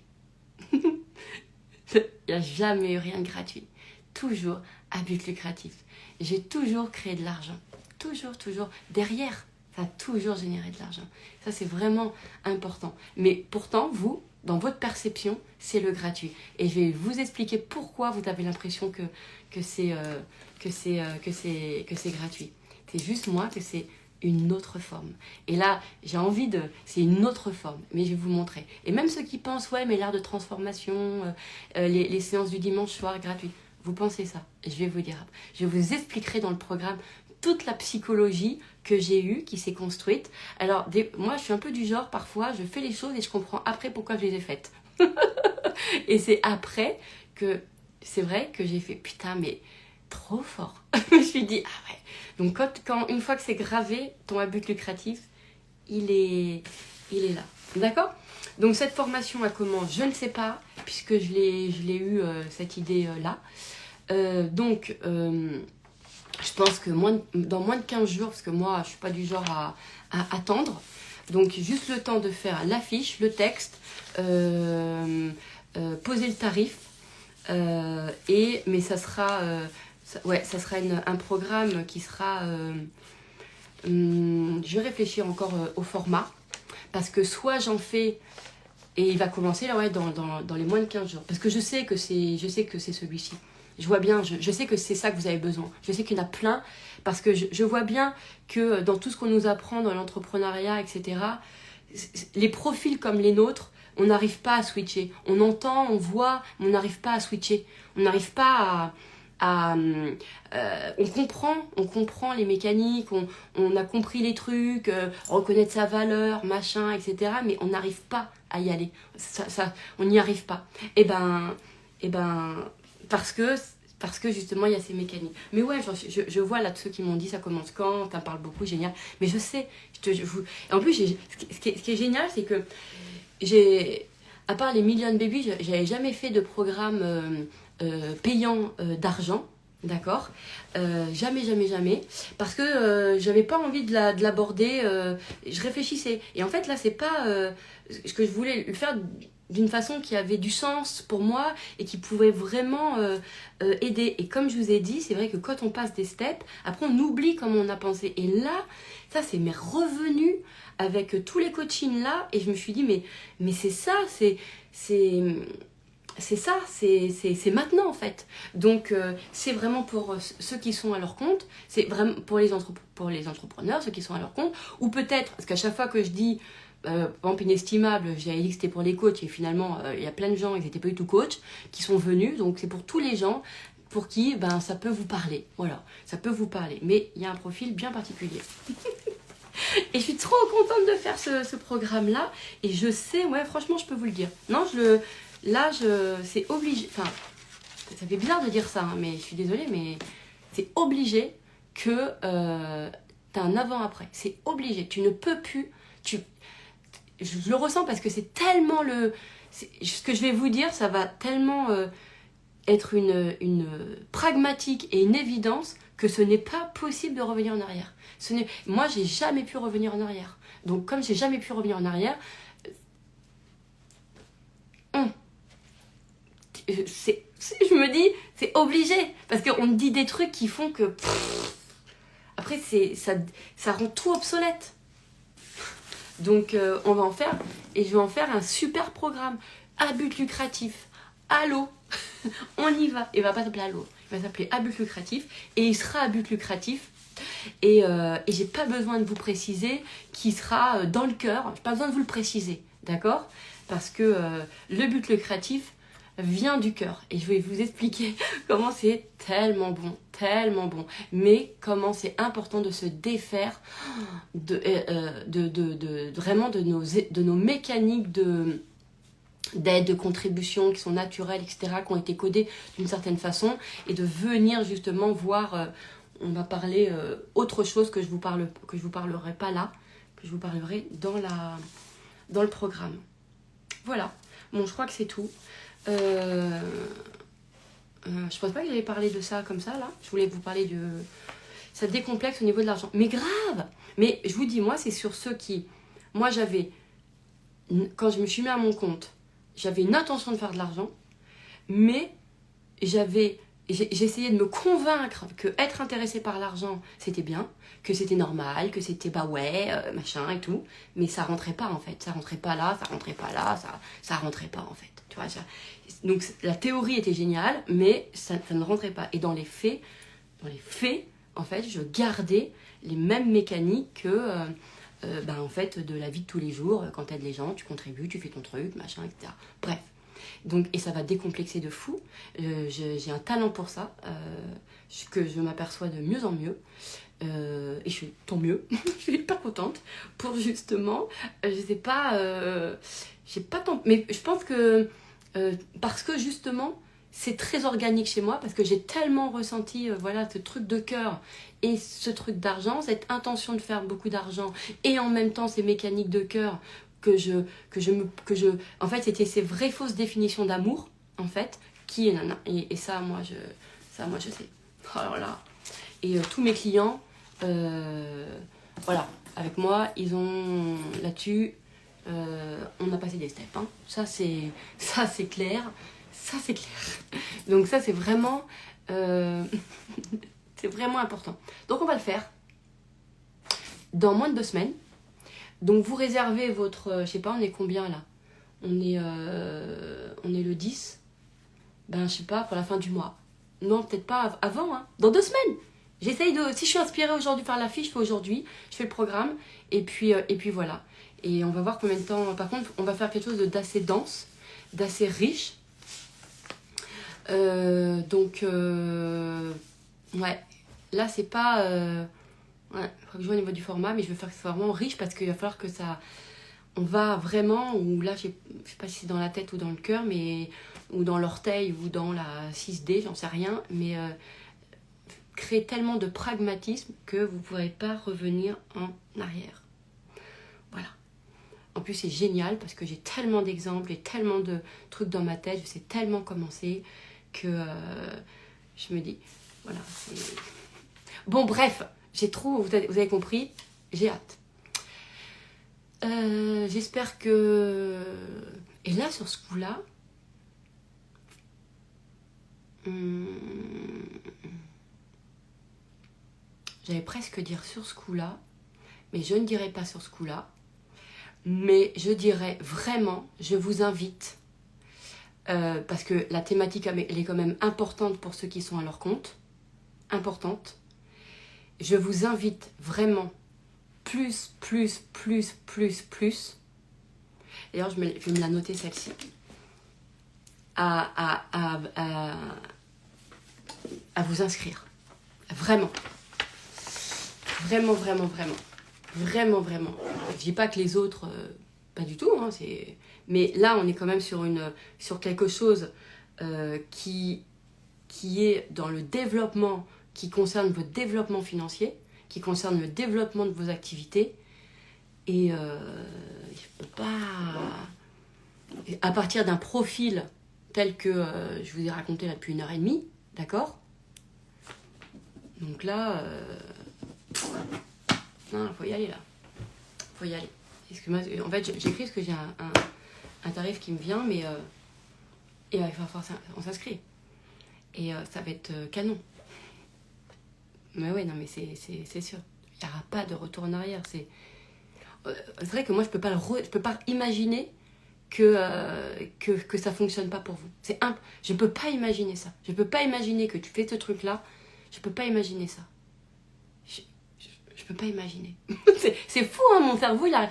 Il n'y a jamais eu rien de gratuit. Toujours à but lucratif. J'ai toujours créé de l'argent. Toujours. Derrière, ça a toujours généré de l'argent. Ça, c'est vraiment important. Mais pourtant, vous, dans votre perception, c'est le gratuit. Et je vais vous expliquer pourquoi vous avez l'impression que c'est gratuit. C'est juste moi que c'est une autre forme. Et là, c'est une autre forme, mais je vais vous montrer. Et même ceux qui pensent, mais l'art de transformation, les séances du dimanche soir gratuites, vous pensez ça. Je vais vous dire, je vous expliquerai dans le programme toute la psychologie que j'ai eue, qui s'est construite. Alors, moi, je suis un peu du genre, parfois, je fais les choses et je comprends après pourquoi je les ai faites. Et c'est après que, c'est vrai que j'ai fait, putain, mais trop fort. Je me suis dit, ah ouais. Donc, une fois que c'est gravé, ton but lucratif, il est là. D'accord? Donc, cette formation, elle commence, je ne sais pas, puisque je l'ai eu, cette idée-là. Donc, je pense que dans moins de 15 jours, parce que moi, je ne suis pas du genre à attendre. Donc, juste le temps de faire l'affiche, le texte, poser le tarif. Mais ça sera, ça sera un programme qui sera... je vais réfléchir encore au format. Parce que soit j'en fais... Et il va commencer là, ouais, dans les moins de 15 jours. Parce que je sais que c'est celui-ci. Je vois bien, je sais que c'est ça que vous avez besoin. Je sais qu'il y en a plein, parce que je vois bien que dans tout ce qu'on nous apprend dans l'entrepreneuriat, etc., les profils comme les nôtres, on n'arrive pas à switcher. On entend, on voit, mais on n'arrive pas à switcher. On n'arrive pas on comprend les mécaniques, on a compris les trucs, reconnaître sa valeur, machin, etc., mais on n'arrive pas à y aller. On n'y arrive pas. Et ben, parce que justement il y a ces mécaniques. Mais ouais, je vois là de ceux qui m'ont dit ça commence quand, t'en parles beaucoup, génial. Mais je sais, en plus ce qui est génial, c'est que à part les Million Baby, j'avais jamais fait de programme payant d'argent. D'accord, jamais, parce que j'avais pas envie de l'aborder, je réfléchissais, et en fait là c'est pas ce que je voulais le faire d'une façon qui avait du sens pour moi et qui pouvait vraiment aider. Et comme je vous ai dit, c'est vrai que quand on passe des steps, après on oublie comment on a pensé, et là ça c'est mes revenus avec tous les coachings là, et je me suis dit mais c'est ça, c'est ça, c'est maintenant en fait. Donc c'est vraiment pour ceux qui sont à leur compte, c'est vraiment pour les entrepreneurs, ceux qui sont à leur compte, ou peut-être, parce qu'à chaque fois que je dis, par exemple inestimable, j'avais dit que c'était pour les coachs, et finalement il y a plein de gens, ils n'étaient pas du tout coachs, qui sont venus, donc c'est pour tous les gens pour qui ça peut vous parler, voilà, ça peut vous parler, mais il y a un profil bien particulier. Et je suis trop contente de faire ce programme-là, et je sais, ouais, franchement, je peux vous le dire. Non, c'est obligé, enfin, ça fait bizarre de dire ça, hein, mais je suis désolée, mais c'est obligé que t'as un avant-après. C'est obligé, tu ne peux plus, je le ressens parce que c'est tellement ce que je vais vous dire, ça va tellement être une pragmatique et une évidence que ce n'est pas possible de revenir en arrière. Moi, j'ai jamais pu revenir en arrière. Donc, comme j'ai jamais pu revenir en arrière, je me dis, c'est obligé. Parce qu'on me dit des trucs qui font que... après, ça rend tout obsolète. Donc, on va en faire... Et je vais en faire un super programme. À but lucratif. Allô. On y va. Il va pas s'appeler Allô. Il va s'appeler à but lucratif. Et il sera à but lucratif. Et j'ai pas besoin de vous préciser qu'il sera dans le cœur. J'ai pas besoin de vous le préciser. D'accord ? Parce que le but lucratif vient du cœur. Et je vais vous expliquer comment c'est tellement bon. Mais comment c'est important de se défaire vraiment de nos mécaniques d'aide, de contribution qui sont naturelles, etc., qui ont été codées d'une certaine façon, et de venir justement voir, on va parler autre chose que je vous parlerai pas là, que je vous parlerai dans le programme. Voilà, bon, je crois que c'est tout. Je pense pas que j'avais parlé de ça comme ça, là. Je voulais vous parler de... Ça décomplexe au niveau de l'argent. Mais grave! Mais je vous dis, moi, c'est sur ceux qui... Moi, quand je me suis mis à mon compte, j'avais une intention de faire de l'argent, mais j'essayais de me convaincre que être intéressé par l'argent, c'était bien, que c'était normal, que c'était machin et tout, mais ça rentrait pas en fait, ça rentrait pas là, ça rentrait pas en fait, tu vois. Donc la théorie était géniale, mais ça ne rentrait pas. Et dans les faits, en fait, je gardais les mêmes mécaniques que en fait, de la vie de tous les jours. Quand t'aides les gens, tu contribues, tu fais ton truc, machin, etc. Bref. Donc, et ça va décomplexer de fou. J'ai un talent pour ça, que je m'aperçois de mieux en mieux. Et je suis, tant mieux, je suis hyper contente pour justement, je sais pas, j'ai pas tant, mais je pense que parce que justement c'est très organique chez moi, parce que j'ai tellement ressenti voilà, ce truc de cœur et ce truc d'argent, cette intention de faire beaucoup d'argent et en même temps ces mécaniques de cœur en fait c'était ces vraies fausses définitions d'amour en fait et ça moi je sais. Alors là, et tous mes clients voilà, avec moi, ils ont là-dessus, on a passé des steps. Hein. Ça c'est clair. Ça c'est clair. Donc ça c'est vraiment, c'est vraiment important. Donc on va le faire dans moins de 2 semaines. Donc vous réservez votre, je sais pas, on est combien là? On est le 10. Ben je sais pas, pour la fin du mois. Non, peut-être pas avant, hein. Dans 2 semaines. J'essaye de... Si je suis inspirée aujourd'hui par la fiche, je fais aujourd'hui. Je fais le programme. Et puis voilà. Et on va voir combien de temps... Par contre, on va faire quelque chose d'assez dense, d'assez riche. Donc, ouais. Là, c'est pas... Ouais, il faut que je vois au niveau du format, mais je veux faire que ce soit vraiment riche parce qu'il va falloir que ça... On va vraiment... Ou là, je sais pas si c'est dans la tête ou dans le cœur, mais... Ou dans l'orteil ou dans la 6D, j'en sais rien. Mais... créer tellement de pragmatisme que vous ne pourrez pas revenir en arrière. Voilà. En plus, c'est génial parce que j'ai tellement d'exemples et tellement de trucs dans ma tête, je sais tellement commencer que je me dis, voilà. Bon, bref, j'ai trop, vous avez compris, j'ai hâte. J'espère que... Et là, sur ce coup-là... J'allais presque dire sur ce coup-là, mais je ne dirais pas sur ce coup-là. Mais je dirais vraiment, je vous invite, parce que la thématique, elle est quand même importante pour ceux qui sont à leur compte. Importante. Je vous invite vraiment plus. D'ailleurs, je vais me la noter celle-ci. À vous inscrire. Vraiment. Vraiment. Je dis pas que les autres, pas du tout, hein, mais là on est quand même sur quelque chose qui est dans le développement, qui concerne votre développement financier, qui concerne le développement de vos activités. Et je peux pas... À partir d'un profil tel que je vous ai raconté là depuis 1h30, d'accord? Donc là... Non, faut y aller là. Faut y aller. Excuse-moi, en fait, j'écris parce que j'ai un tarif qui me vient, mais et il va falloir on s'inscrit. Et ça va être canon. Mais ouais, non, mais c'est sûr. Il n'y aura pas de retour en arrière. C'est vrai que moi, je peux pas imaginer que ça fonctionne pas pour vous. Je peux pas imaginer ça. Je peux pas imaginer que tu fais ce truc-là. Je peux pas imaginer ça. Je peux pas imaginer. C'est fou, hein, mon cerveau, là